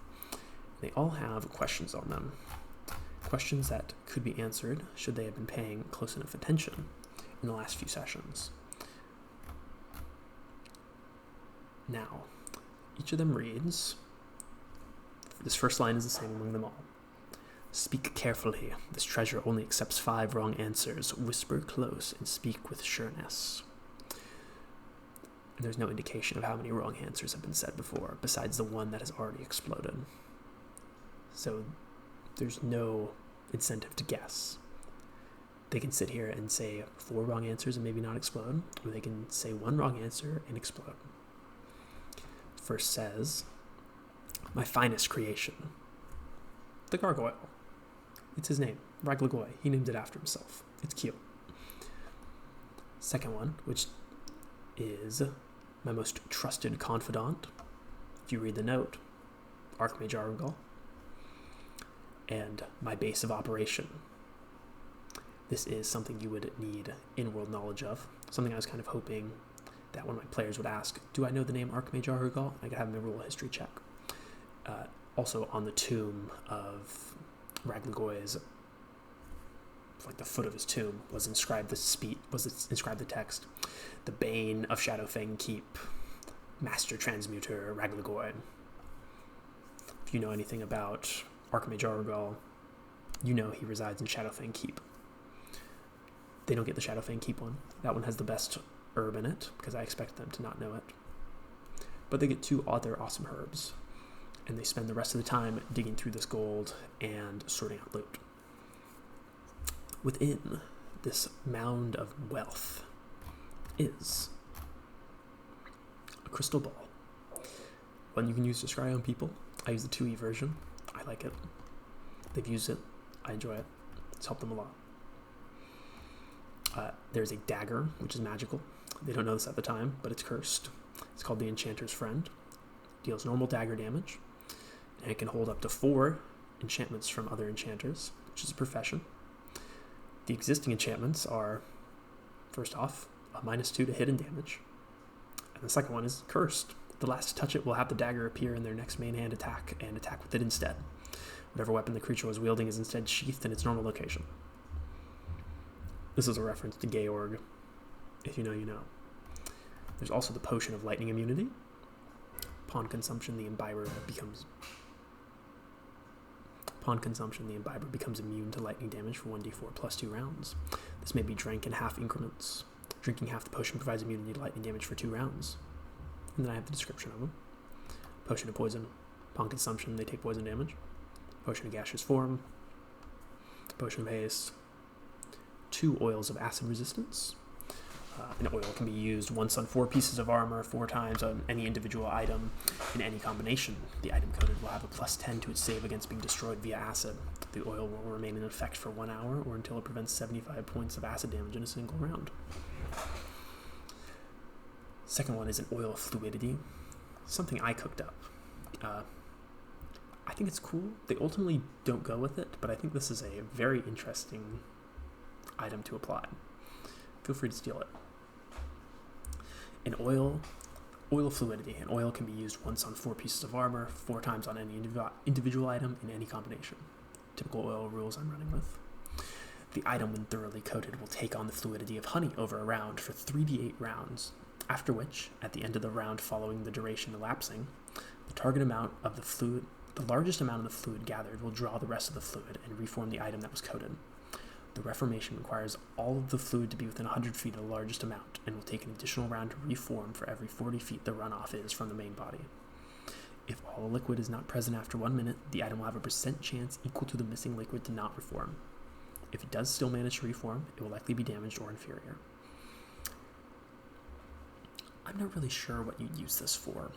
They all have questions on them. Questions that could be answered should they have been paying close enough attention in the last few sessions. Now, each of them reads, this first line is the same among them all. Speak carefully. This treasure only accepts 5 wrong answers. Whisper close and speak with sureness. And there's no indication of how many wrong answers have been said before, besides the one that has already exploded. So there's no incentive to guess. They can sit here and say 4 wrong answers and maybe not explode, or they can say 1 wrong answer and explode. First says, my finest creation. The gargoyle. It's his name, Raglagoy. He named it after himself. It's cute. Second one, which is my most trusted confidant. If you read the note, Archmage Arugol. And my base of operation. This is something you would need in-world knowledge of. Something I was kind of hoping that one of my players would ask, do I know the name Archmage Arugol? I could have him roll a history check. Also on the tomb of Raglagoy's, like the foot of his tomb, was inscribed the text, the Bane of Shadowfang Keep, Master Transmuter Raglagoy. If you know anything about Archmage Arugol, you know he resides in Shadowfang Keep. They don't get the Shadowfang Keep one. That one has the best herb in it, because I expect them to not know it. But they get 2 other awesome herbs. and they spend the rest of the time digging through this gold and sorting out loot. Within this mound of wealth is a crystal ball. One you can use to scry on people. I use the 2E version. I like it. They've used it. I enjoy it. It's helped them a lot. There's a dagger, which is magical. They don't know this at the time, but it's cursed. It's called the Enchanter's Friend. Deals normal dagger damage, and it can hold up to 4 enchantments from other enchanters, which is a profession. The existing enchantments are, first off, a -2 to hidden damage, and the second one is cursed. The last to touch it will have the dagger appear in their next main hand attack and attack with it instead. Whatever weapon the creature was wielding is instead sheathed in its normal location. This is a reference to Georg. If you know, you know. There's also the potion of lightning immunity. Upon consumption, the imbiber becomes immune to lightning damage for 1d4 plus 2 rounds. This may be drank in half increments. Drinking half the potion provides immunity to lightning damage for 2 rounds. And then I have the description of them. Potion of poison. Upon consumption, they take poison damage. Potion of gaseous form. Potion of haste. 2 oils of acid resistance. An oil can be used once on 4 pieces of armor, 4 times on any individual item. In any combination, the item coated will have a +10 to its save against being destroyed via acid. The oil will remain in effect for 1 hour or until it prevents 75 points of acid damage in a single round. Second one is an oil of fluidity. Something I cooked up. I think it's cool. They ultimately don't go with it, but I think this is a very interesting item to apply. Feel free to steal it. An oil of fluidity. An oil can be used once on 4 pieces of armor, 4 times on any individual item in any combination. Typical oil rules I'm running with. The item, when thoroughly coated, will take on the fluidity of honey over a round for 3d8 rounds, after which, at the end of the round following the duration elapsing, the target amount of the fluid, the largest amount of the fluid gathered will draw the rest of the fluid and reform the item that was coated. The reformation requires all of the fluid to be within 100 feet of the largest amount and will take an additional round to reform for every 40 feet the runoff is from the main body. If all the liquid is not present after 1 minute, the item will have a % chance equal to the missing liquid to not reform. If it does still manage to reform, it will likely be damaged or inferior. I'm not really sure what you'd use this for.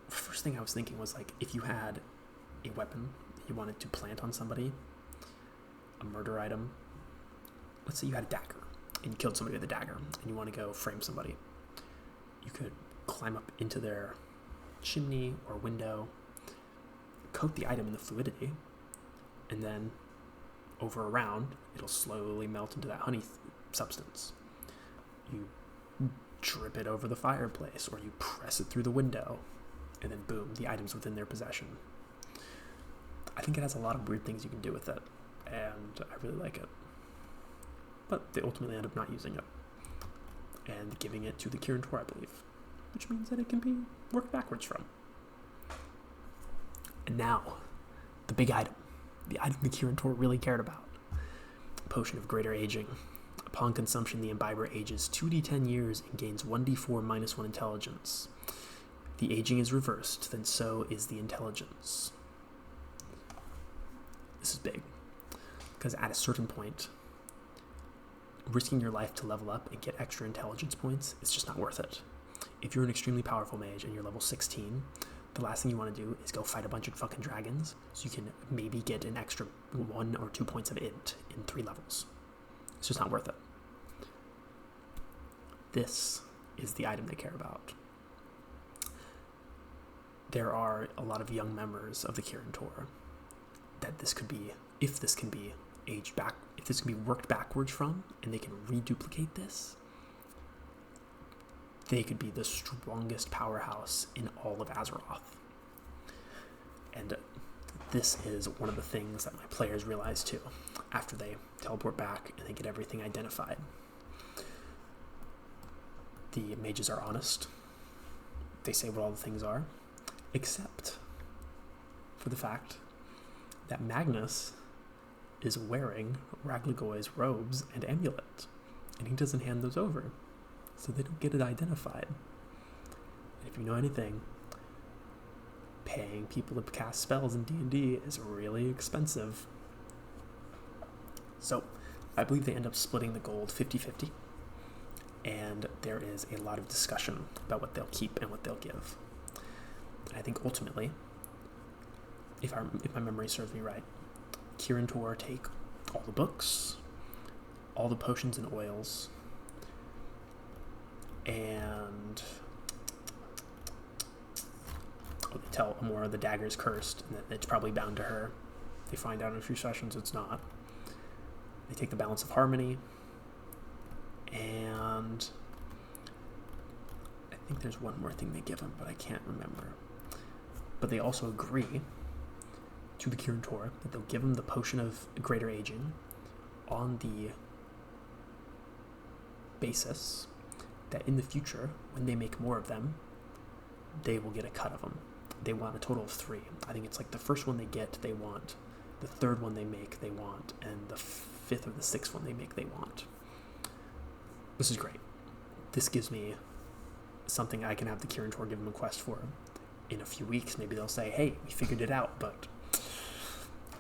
First thing I was thinking was, like, if you had a weapon you wanted to plant on somebody, a murder item. Let's say you had a dagger and you killed somebody with a dagger and you want to go frame somebody. You could climb up into their chimney or window, coat the item in the fluidity, and then over a round, it'll slowly melt into that honey substance. You drip it over the fireplace or you press it through the window, and then boom, the item's within their possession. I think it has a lot of weird things you can do with it, and I really like it. But they ultimately end up not using it and giving it to the Kirin Tor, I believe, which means that it can be worked backwards from. And now, the big item, the item the Kirin Tor really cared about. Potion of Greater Aging. Upon consumption, the imbiber ages 2d10 years and gains 1d4 minus 1 intelligence. The aging is reversed, then so is the intelligence. This is big, because at a certain point, risking your life to level up and get extra intelligence points is just not worth it. If you're an extremely powerful mage and you're level 16, the last thing you want to do is go fight a bunch of fucking dragons so you can maybe get an extra 1 or 2 points of int in 3 levels. It's just not worth it. This is the item they care about. There are a lot of young members of the Kirin Tor that this could be, if this can be aged back, if this can be worked backwards from, and they can reduplicate this, they could be the strongest powerhouse in all of Azeroth. And this is one of the things that my players realize too, after they teleport back and they get everything identified. The mages are honest. They say what all the things are, except for the fact that Magnus is wearing Raglagoy's robes and amulet, and he doesn't hand those over, so they don't get it identified. And if you know anything, paying people to cast spells in D&D is really expensive. So I believe they end up splitting the gold 50-50, and there is a lot of discussion about what they'll keep and what they'll give. I think ultimately, if my memory serves me right, Kieran Tor take all the books, all the potions and oils, and they tell Amora the dagger's cursed and that it's probably bound to her. They find out in a few sessions it's not. They take the balance of harmony, and I think there's one more thing they give him, but I can't remember. But they also agree to the Kieran Tor that they'll give him the potion of greater aging on the basis that in the future, when they make more of them, they will get a cut of them. They want a total of 3. I think it's like the first one they get, they want. The third one they make, they want. And the 5th or the 6th one they make, they want. This is great. This gives me something I can have the Kieran Tor give them a quest for. In a few weeks, maybe they'll say, hey, we figured it out, but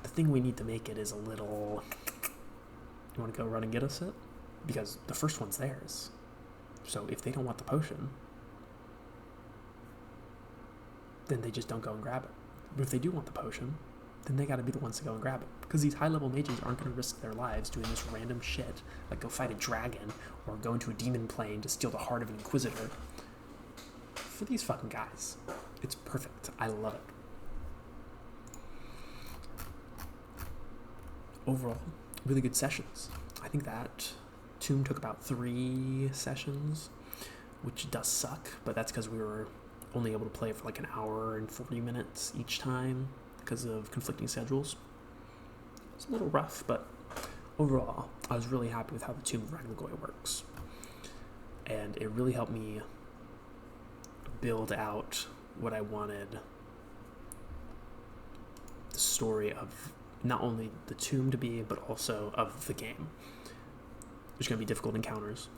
the thing we need to make it is a little... You want to go run and get us it? Because the first one's theirs. So if they don't want the potion, then they just don't go and grab it. But if they do want the potion, then they gotta be the ones to go and grab it. Because these high-level mages aren't gonna risk their lives doing this random shit, like go fight a dragon, or go into a demon plane to steal the heart of an inquisitor. For these fucking guys. It's perfect. I love it. Overall, really good sessions. I think that Tomb took about 3 sessions, which does suck, but that's because we were only able to play for like an hour and 40 minutes each time because of conflicting schedules. It's a little rough, but overall, I was really happy with how the Tomb of Ragnagoy works. And it really helped me build out what I wanted the story of not only the Tomb to be, but also of the game. There's going to be difficult encounters.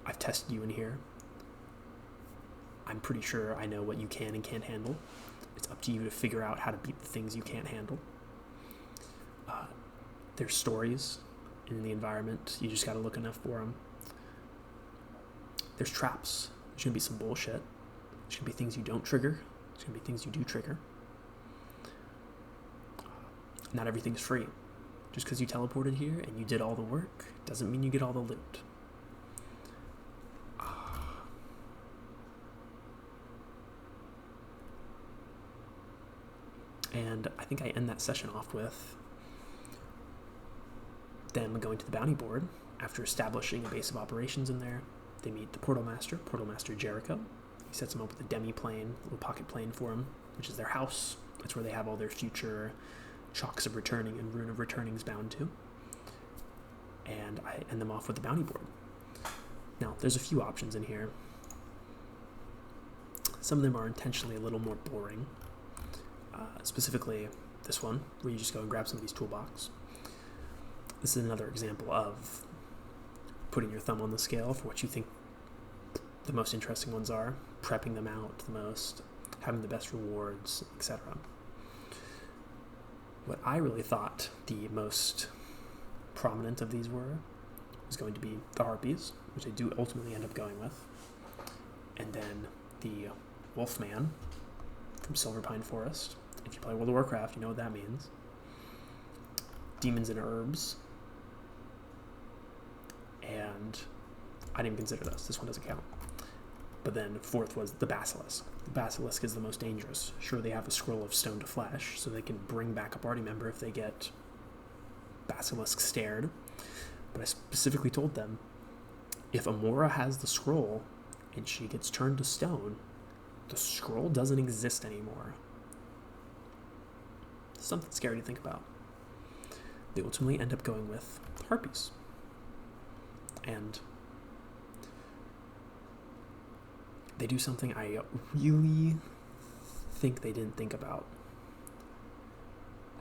I've tested you in here. I'm pretty sure I know what you can and can't handle. It's up to you to figure out how to beat the things you can't handle. There's stories in the environment. You just got to look enough for them. There's traps. There's going to be some bullshit. There's going to be things you don't trigger. There's going to be things you do trigger. Not everything's free. Just because you teleported here and you did all the work doesn't mean you get all the loot. And I think I end that session off with them going to the bounty board. After establishing a base of operations in there, they meet the Portal Master Jericho. He sets them up with a demi-plane, a little pocket plane for them, which is their house. That's where they have all their future Chalks of Returning and Rune of Returnings bound to. And I end them off with the bounty board. Now, there's a few options in here. Some of them are intentionally a little more boring. Specifically this one, where you just go and grab somebody's toolbox. This is another example of putting your thumb on the scale for what you think the most interesting ones are, prepping them out the most, having the best rewards, etc. What I really thought the most prominent of these was going to be the Harpies, which I do ultimately end up going with, and then the Wolfman from Silverpine Forest. If you play World of Warcraft, you know what that means. Demons and Herbs. And I didn't consider this. This one doesn't count. But then fourth was the Basilisk. The Basilisk is the most dangerous. Sure, they have a scroll of stone to flesh, so they can bring back a party member if they get Basilisk stared. But I specifically told them, if Amora has the scroll and she gets turned to stone, the scroll doesn't exist anymore. Something scary to think about. They ultimately end up going with Harpies. And they do something I really think they didn't think about.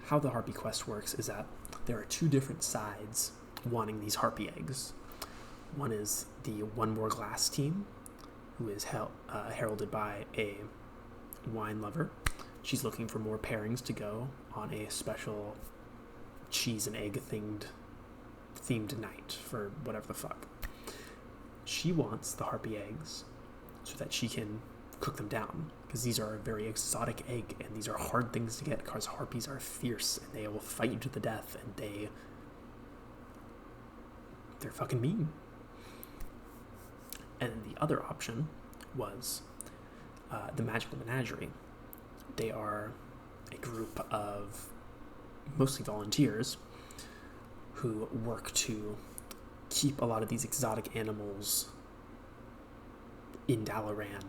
How the Harpy quest works is that there are 2 different sides wanting these Harpy eggs. One is the One More Glass team, who is heralded by a wine lover, she's looking for more pairings to go on a special cheese and egg themed night for whatever the fuck. She wants the harpy eggs so that she can cook them down, because these are a very exotic egg and these are hard things to get, because harpies are fierce and they will fight you to the death, and they're fucking mean. And the other option was the Magical Menagerie. They are a group of mostly volunteers who work to keep a lot of these exotic animals in Dalaran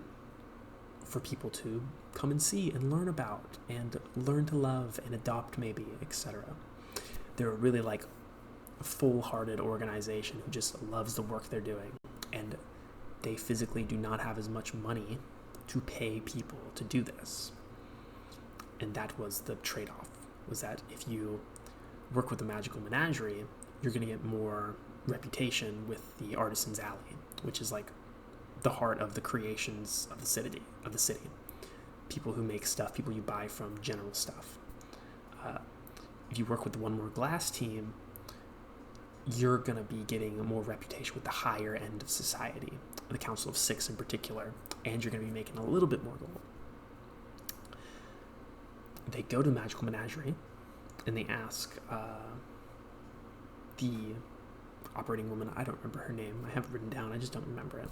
for people to come and see and learn about and learn to love and adopt, maybe, etc. They're a really like full-hearted organization who just loves the work they're doing, and they physically do not have as much money to pay people to do this. And that was the trade-off, was that if you work with the Magical Menagerie, you're going to get more reputation with the Artisan's Alley, which is like the heart of the creations of the city. People who make stuff, people you buy from, general stuff. If you work with the One More Glass team, you're going to be getting a more reputation with the higher end of society, the Council of Six in particular, and you're going to be making a little bit more gold. They go to Magical Menagerie, and they ask the operating woman, I don't remember her name, I have it written down, I just don't remember it.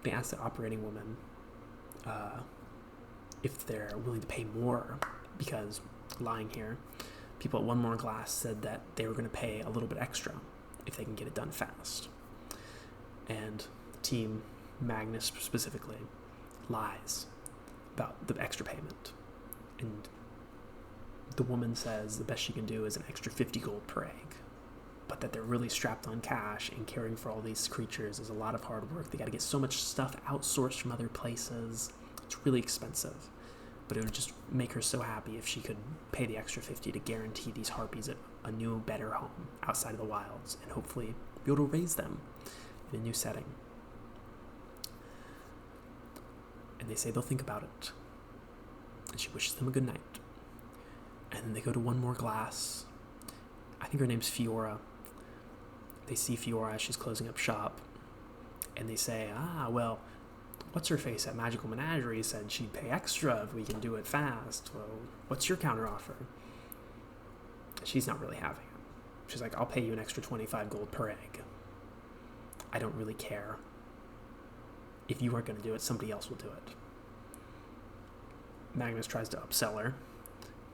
They ask the operating woman if they're willing to pay more, because, lying here, people at One More Glass said that they were going to pay a little bit extra if they can get it done fast. And the team, Magnus specifically, lies about the extra payment. And the woman says the best she can do is an extra 50 gold per egg, but that they're really strapped on cash, and caring for all these creatures is a lot of hard work. They got to get so much stuff outsourced from other places. It's really expensive, but it would just make her so happy if she could pay the extra 50 to guarantee these harpies a new, better home outside of the wilds, and hopefully be able to raise them in a new setting. And they say they'll think about it, and she wishes them a good night. And then they go to One More Glass. I think her name's Fiora. They see Fiora as she's closing up shop, and they say, well, what's-her-face at Magical Menagerie said she'd pay extra if we can do it fast. Well, what's your counteroffer? She's not really having it. She's like, I'll pay you an extra 25 gold per egg. I don't really care. If you aren't going to do it, somebody else will do it. Magnus tries to upsell her,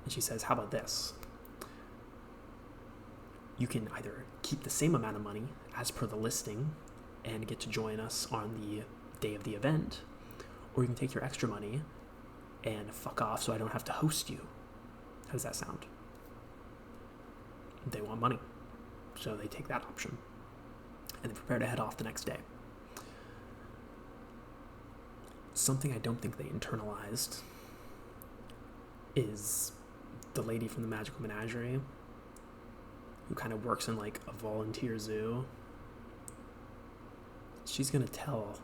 and she says, how about this? You can either keep the same amount of money as per the listing and get to join us on the day of the event, or you can take your extra money and fuck off so I don't have to host you. How does that sound? They want money, so they take that option, and they prepare to head off the next day. Something I don't think they internalized is the lady from the Magical Menagerie, who kind of works in like a volunteer zoo. She's gonna tell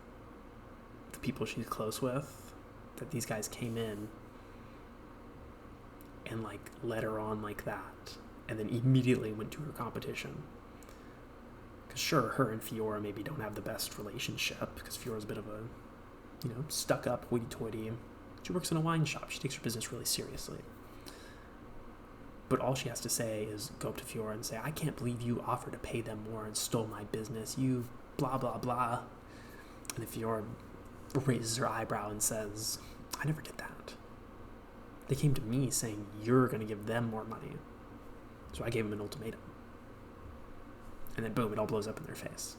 the people she's close with that these guys came in and like led her on like that, and then immediately went to her competition. Because sure, her and Fiora maybe don't have the best relationship, because Fiora's a bit of a, stuck-up, hoity-toity. She works in a wine shop. She takes her business really seriously. But all she has to say is go up to Fiora and say, I can't believe you offered to pay them more and stole my business. You blah, blah, blah. And then Fiora raises her eyebrow and says, I never did that. They came to me saying you're going to give them more money. So I gave them an ultimatum. And then boom, it all blows up in their face.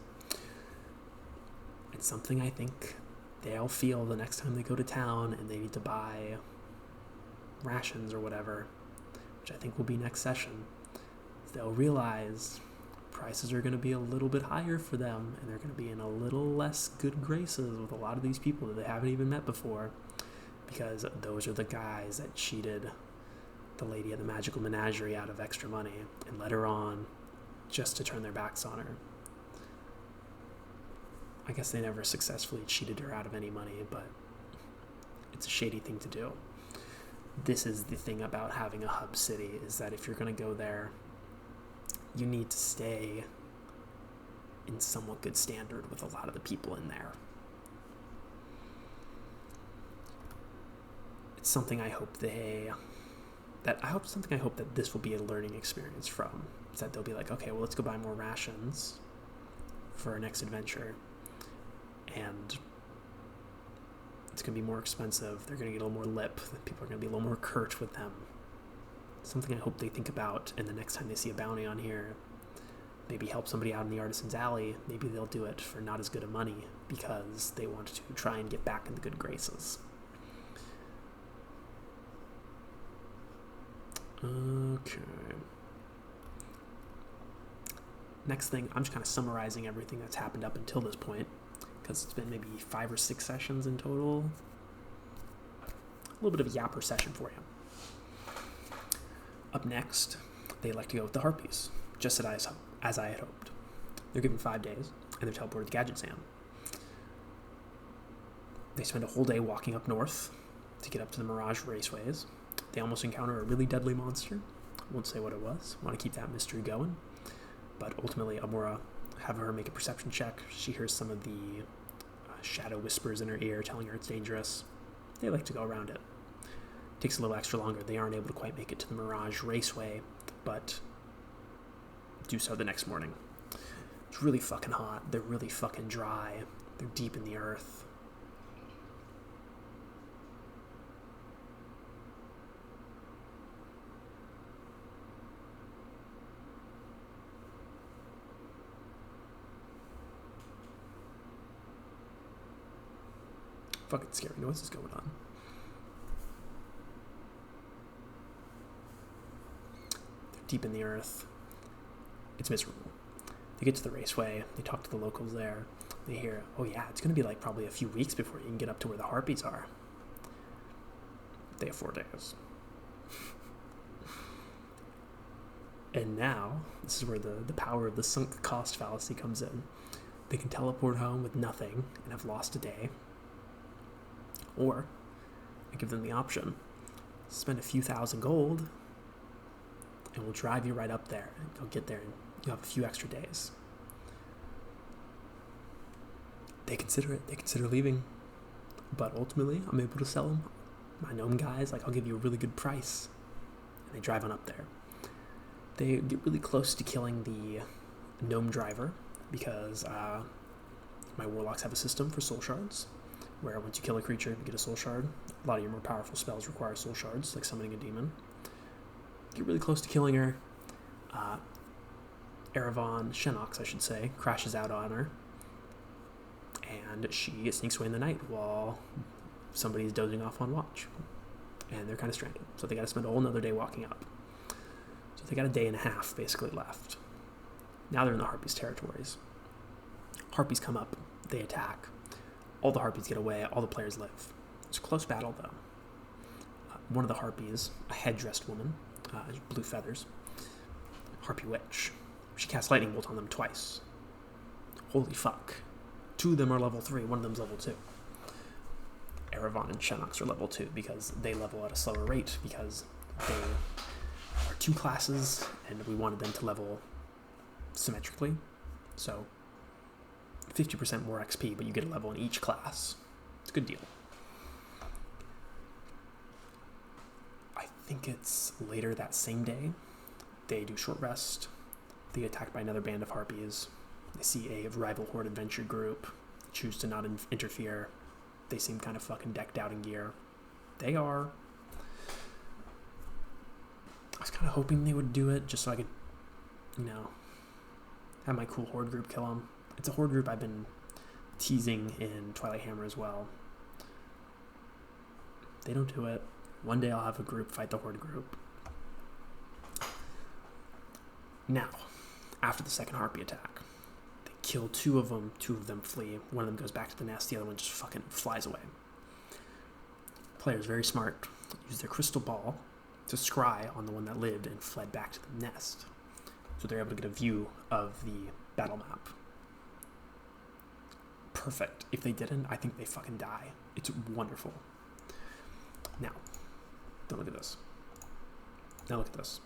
It's something I think they'll feel the next time they go to town and they need to buy rations or whatever, which I think will be next session. They'll realize prices are going to be a little bit higher for them, and they're going to be in a little less good graces with a lot of these people that they haven't even met before, because those are the guys that cheated the lady at the Magical Menagerie out of extra money and led her on just to turn their backs on her. I guess they never successfully cheated her out of any money, but it's a shady thing to do. this is the thing about having a hub city, is that if you're going to go there, you need to stay in somewhat good standard with a lot of the people in there. It's something I hope that this will be a learning experience from. Is that they'll be like, okay, well, let's go buy more rations for our next adventure, and it's going to be more expensive. They're going to get a little more lip. People are going to be a little more curt with them. Something I hope they think about, and the next time they see a bounty on here, maybe help somebody out in the Artisan's Alley. Maybe they'll do it for not as good of money because they want to try and get back in the good graces. Okay. Next thing, I'm just kind of summarizing everything that's happened up until this point, because it's been maybe 5 or 6 sessions in total. A little bit of a yapper session for you. Up next, they like to go with the Harpies, just as I had hoped. They're given 5 days, and they're teleported to Gadget Sam. They spend a whole day walking up north to get up to the Mirage Raceways. They almost encounter a really deadly monster. I won't say what it was. I want to keep that mystery going. But ultimately, Amora, have her make a perception check. She hears some of the shadow whispers in her ear telling her it's dangerous. They like to go around it. Takes a little extra longer. They aren't able to quite make it to the Mirage Raceway, but do so the next morning. It's really fucking hot. They're really fucking dry. They're deep in the earth. Fucking scary noises going on. They're deep in the earth. It's miserable. They get to the raceway. They talk to the locals there. They hear, oh yeah, it's going to be like probably a few weeks before you can get up to where the Harpies are. They have 4 days. And now, this is where the power of the sunk cost fallacy comes in. They can teleport home with nothing and have lost a day. Or, I give them the option. Spend a few thousand gold, and we'll drive you right up there. And you'll get there, and you'll have a few extra days. They consider it. They consider leaving. But ultimately, I'm able to sell them. My gnome guys, like, I'll give you a really good price. And they drive on up there. They get really close to killing the gnome driver, because my warlocks have a system for soul shards, where once you kill a creature, you get a soul shard. A lot of your more powerful spells require soul shards, like summoning a demon. Get really close to killing her. Shenox, I should say, crashes out on her. And she sneaks away in the night while somebody's dozing off on watch. And they're kind of stranded. So they got to spend a whole nother day walking up. So they got a day and a half basically left. Now they're in the Harpies' territories. Harpies come up. They attack. All the Harpies get away. All the players live. It's a close battle, though. One of the Harpies, a head-dressed woman, blue feathers, Harpy Witch. She casts Lightning Bolt on them twice. Holy fuck. 2 of them are level 3. One of them's level 2. Eravon and Shenox are level 2 because they level at a slower rate because they are 2 classes and we wanted them to level symmetrically. So 50% more XP, but you get a level in each class. It's a good deal. I think it's later that same day. They do short rest. They get attacked by another band of Harpies. They see a rival Horde adventure group. Choose to not interfere. They seem kind of fucking decked out in gear. They are. I was kind of hoping they would do it just so I could, have my cool Horde group kill them. It's a Horde group I've been teasing in Twilight Hammer as well. They don't do it. One day I'll have a group fight the Horde group. Now, after the second Harpy attack, they kill 2 of them. 2 of them flee. One of them goes back to the nest. The other one just fucking flies away. Players, very smart, use their crystal ball to scry on the one that lived and fled back to the nest. So they're able to get a view of the battle map. Perfect. If they didn't, I think they fucking die. It's wonderful. Now, Don't look at this. Now look at this.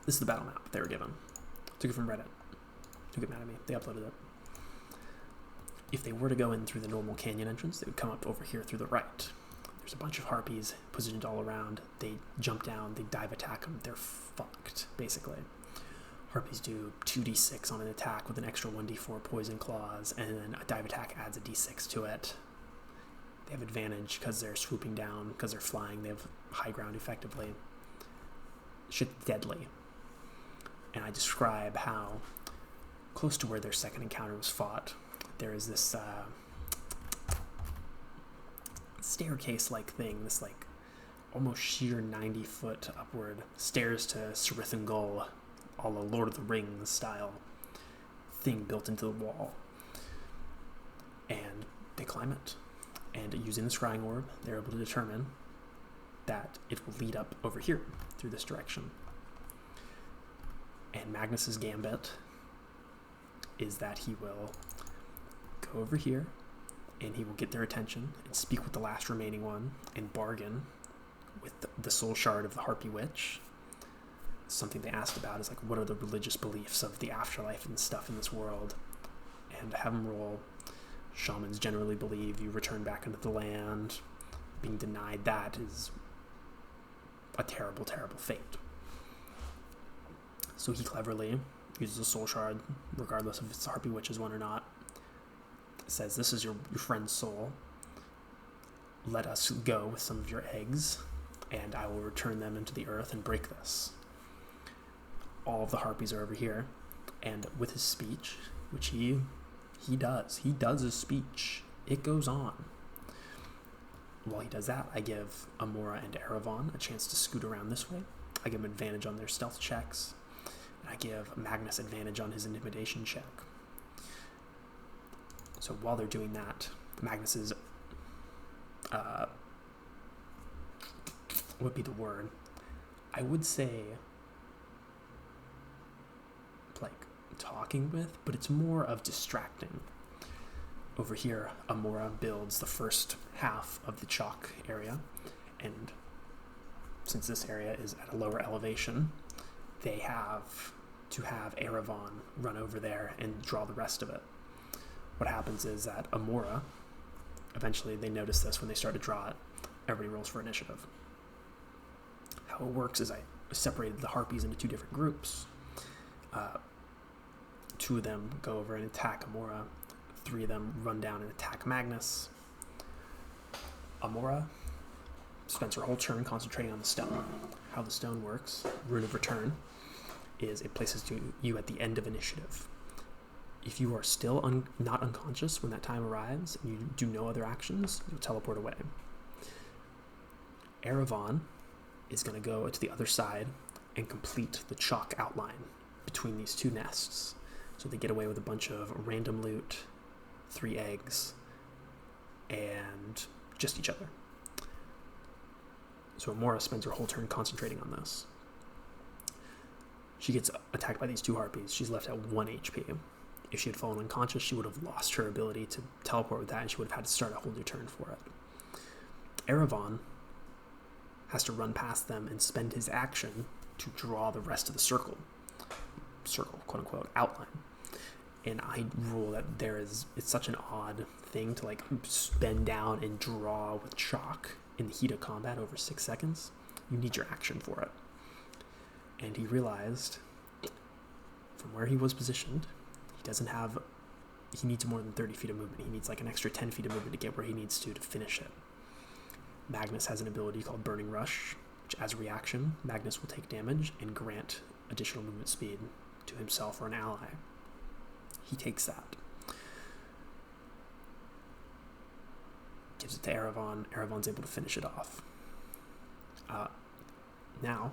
This is the battle map they were given. Took it from Reddit. Don't get mad at me. They uploaded it. If they were to go in through the normal canyon entrance, they would come up over here through the right. There's a bunch of harpies positioned all around. They jump down, they dive attack them. They're fucked, basically. Harpies do 2d6 on an attack with an extra 1d4 poison claws, and then a dive attack adds a d6 to it. They have advantage because they're swooping down, because they're flying. They have high ground effectively. Shit's deadly. And I describe how close to where their second encounter was fought, there is this staircase-like thing, this like almost sheer 90-foot upward stairs to Sarithon Gul, a la Lord of the Rings style thing built into the wall. And they climb it. And using the scrying orb, they're able to determine that it will lead up over here through this direction. And Magnus's gambit is that he will go over here and he will get their attention and speak with the last remaining one and bargain with the soul shard of the Harpy Witch. Something they asked about is like, what are the religious beliefs of the afterlife and stuff in this world? And have them roll. Shamans generally believe you return back into the land. Being denied that is a terrible, terrible fate. So he cleverly uses a soul shard, regardless if it's the Harpy Witch's one or not. Says, this is your friend's soul. Let us go with some of your eggs, and I will return them into the earth and break this. All of the harpies are over here, and with his speech, which he does his speech. It goes on. While he does that, I give Amora and Eravon a chance to scoot around this way. I give them advantage on their stealth checks. And I give Magnus advantage on his intimidation check. So while they're doing that, Magnus is, what would be the word? I would say, like, talking with, but it's more of distracting. Over here, Amora builds the first half of the chalk area, and since this area is at a lower elevation, they have to have Eravon run over there and draw the rest of it. What happens is that Amora, eventually they notice this when they start to draw it, everybody rolls for initiative. How it works is I separated the harpies into two different groups. Two of them go over and attack Amora. Three of them run down and attack Magnus. Amora spends her whole turn concentrating on the stone. How the stone works, Rune of Return, is it places you at the end of initiative. If you are still not unconscious when that time arrives and you do no other actions, you'll teleport away. Eravon is going to go to the other side and complete the chalk outline between these two nests. So they get away with a bunch of random loot, 3 eggs, and just each other. So Amora spends her whole turn concentrating on this. She gets attacked by these 2 harpies. She's left at 1 HP. If she had fallen unconscious, she would have lost her ability to teleport with that, and she would have had to start a whole new turn for it. Eravon has to run past them and spend his action to draw the rest of the circle, quote-unquote, outline. And I rule that it's such an odd thing to like bend down and draw with chalk in the heat of combat over 6 seconds. You need your action for it. And he realized from where he was positioned, he needs more than 30 feet of movement. He needs like an extra 10 feet of movement to get where he needs to finish it. Magnus has an ability called Burning Rush, which as a reaction, Magnus will take damage and grant additional movement speed to himself or an ally. He takes that. Gives it to Eravon. Eravon's able to finish it off. Now,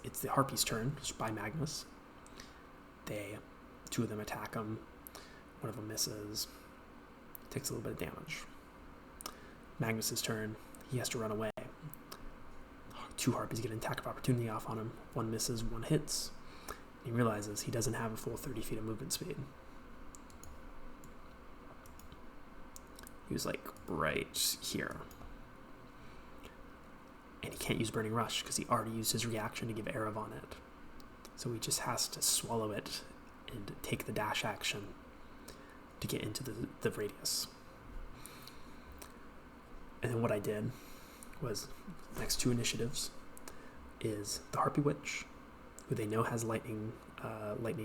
it's the Harpy's turn, by Magnus. 2 of them attack him. One of them misses. Takes a little bit of damage. Magnus's turn. He has to run away. 2 Harpies get an attack of opportunity off on him. 1 misses, 1 hits. He realizes he doesn't have a full 30 feet of movement speed. He was like right here. And he can't use Burning Rush because he already used his reaction to give Erevan it. So he just has to swallow it and take the dash action to get into the radius. And then what I did was, next two initiatives is the Harpy Witch, who they know has lightning bolt.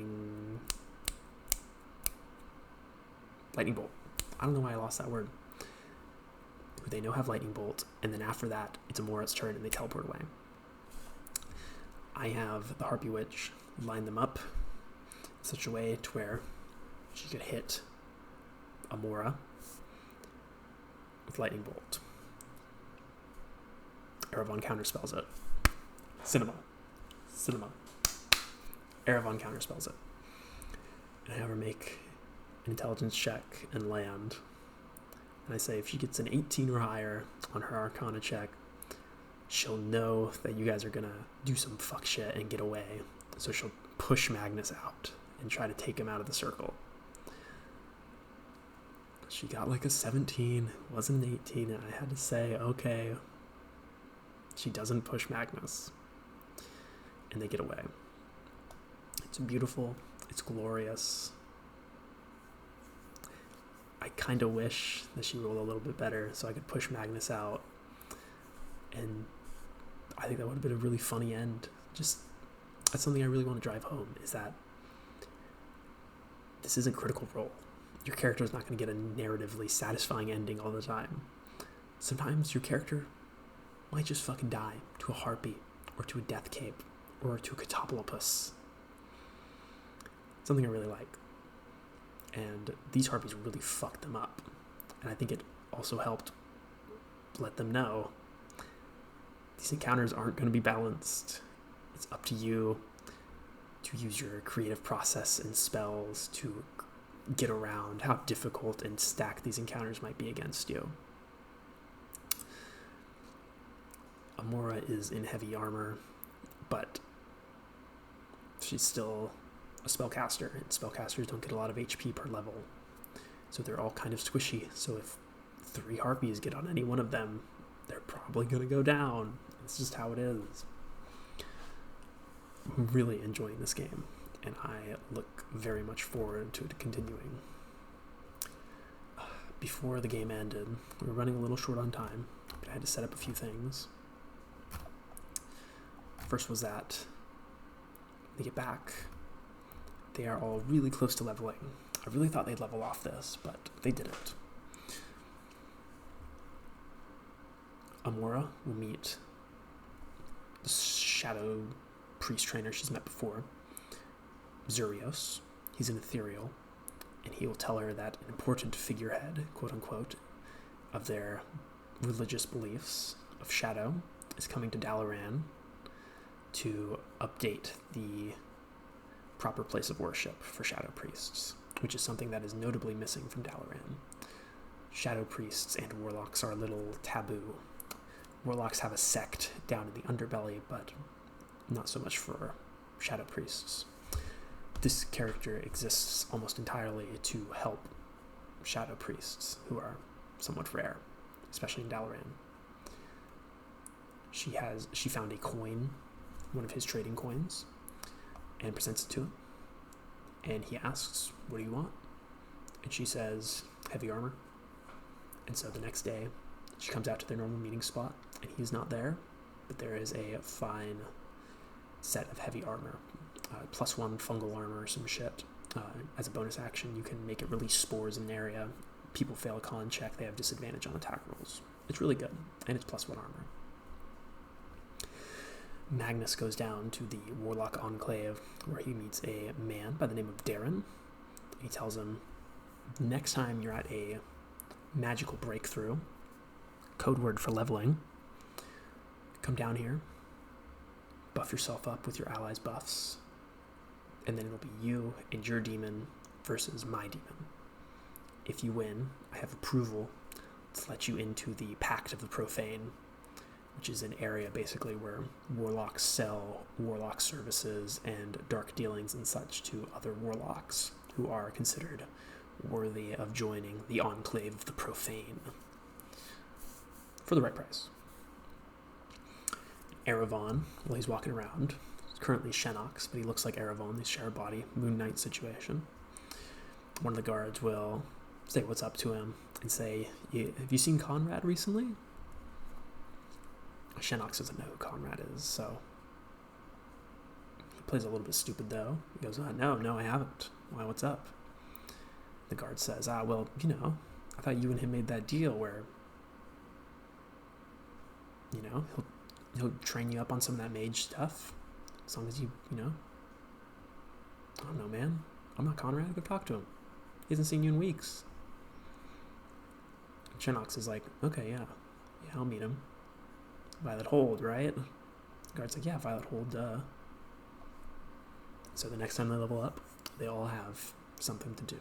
I don't know why I lost that word. Who they know have lightning bolt, and then after that, it's Amora's turn and they teleport away. I have the Harpy Witch line them up in such a way to where she could hit Amora with lightning bolt. Erevan counterspells it. Cinema. Erevan counterspells it. And I have her make an intelligence check and land. And I say if she gets an 18 or higher on her Arcana check, she'll know that you guys are going to do some fuck shit and get away. So she'll push Magnus out and try to take him out of the circle. She got like a 17, wasn't an 18, and I had to say, okay, she doesn't push Magnus. And they get away. It's beautiful. It's glorious. I kind of wish that she rolled a little bit better so I could push Magnus out. And I think that would have been a really funny end. Just, that's something I really want to drive home, is that this isn't Critical Role. Your character is not going to get a narratively satisfying ending all the time. Sometimes your character might just fucking die to a harpy, or to a death cape, or to a catapulopus. Something I really like. And these harpies really fucked them up. And I think it also helped let them know these encounters aren't going to be balanced. It's up to you to use your creative process and spells to get around how difficult and stacked these encounters might be against you. Amora is in heavy armor, but she's still a spellcaster, and spellcasters don't get a lot of HP per level, so they're all kind of squishy. So if 3 harpies get on any one of them, they're probably going to go down. It's just how it is. I'm really enjoying this game, and I look very much forward to it continuing. Before the game ended, we were running a little short on time, but I had to set up a few things. First was that when they get back, they are all really close to leveling. I really thought they'd level off this, but they didn't. Amora will meet the shadow priest trainer she's met before, Zurios. He's an ethereal, and he will tell her that an important figurehead, quote-unquote, of their religious beliefs of shadow is coming to Dalaran to update the proper place of worship for shadow priests, which is something that is notably missing from Dalaran. Shadow priests and warlocks are a little taboo. Warlocks have a sect down in the underbelly, but not so much for shadow priests. This character exists almost entirely to help shadow priests, who are somewhat rare, especially in Dalaran. She found a coin, one of his trading coins, and presents it to him. And he asks, "What do you want?" And she says, "Heavy armor." And so the next day, she comes out to their normal meeting spot, and he's not there, but there is a fine set of heavy armor. +1 fungal armor or some shit. As a bonus action, you can make it release spores in an area. People fail a con check, they have disadvantage on attack rolls. It's really good, and it's +1 armor. Magnus goes down to the Warlock Enclave, where he meets a man by the name of Darren. He tells him, next time you're at a magical breakthrough, code word for leveling, come down here, buff yourself up with your allies' buffs, and then it'll be you and your demon versus my demon. If you win, I have approval to let you into the Pact of the Profane, which is an area basically where warlocks sell warlock services and dark dealings and such to other warlocks who are considered worthy of joining the Enclave of the Profane for the right price. Eravon while he's walking around. He's currently Shenox, but he looks like Eravon. They share a body. Moon Knight situation. One of the guards will say what's up to him and say, have you seen Conrad recently? Shenox doesn't know who Conrad is, so he plays a little bit stupid, though. He goes, no, I haven't. Why, what's up? The guard says, well, I thought you and him made that deal where, he'll train you up on some of that mage stuff, as long as you, I don't know, man. I'm not Conrad. Go talk to him. He hasn't seen you in weeks. Shenox is like, okay, yeah, I'll meet him. Violet Hold, right? The guard's like, yeah, Violet Hold, duh. So the next time they level up, they all have something to do.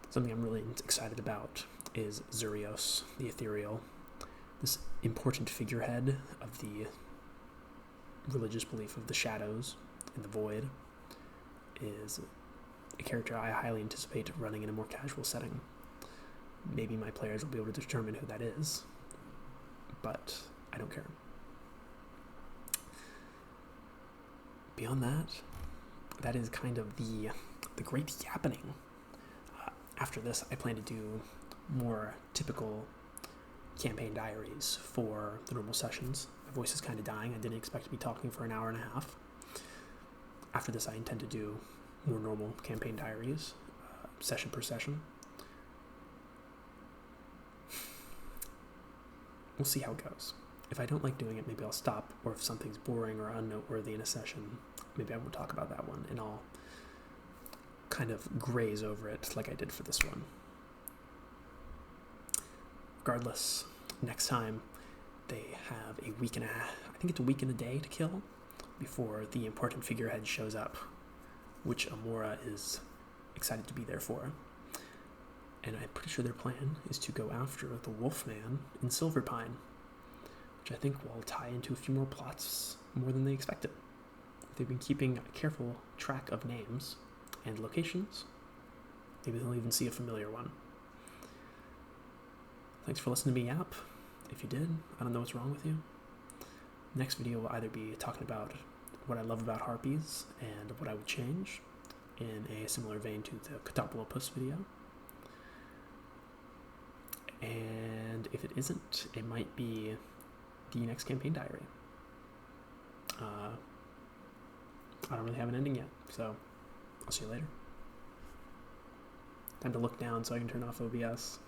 Something I'm really excited about is Zurios, the Ethereal. This important figurehead of the religious belief of the shadows and the void is a character I highly anticipate running in a more casual setting. Maybe my players will be able to determine who that is, but I don't care. Beyond that is kind of the great happening. After this, I plan to do more typical campaign diaries for the normal sessions. My voice is kind of dying. I didn't expect to be talking for an hour and a half. After this, I intend to do more normal campaign diaries, session per session. We'll see how it goes. If I don't like doing it, maybe I'll stop, or if something's boring or unnoteworthy in a session, maybe I won't talk about that one, and I'll kind of graze over it like I did for this one. Regardless, next time they have a week and a half, I think it's a week and a day to kill before the important figurehead shows up, which Amora is excited to be there for. And I'm pretty sure their plan is to go after the Wolfman in Silverpine, which I think will tie into a few more plots more than they expected. They've been keeping a careful track of names and locations. Maybe they'll even see a familiar one. Thanks for listening to me yap. If you did, I don't know what's wrong with you. Next video will either be talking about what I love about harpies and what I would change, in a similar vein to the Catopolopus video. And if it isn't, it might be the next campaign diary. I don't really have an ending yet, so I'll see you later. Time to look down so I can turn off OBS.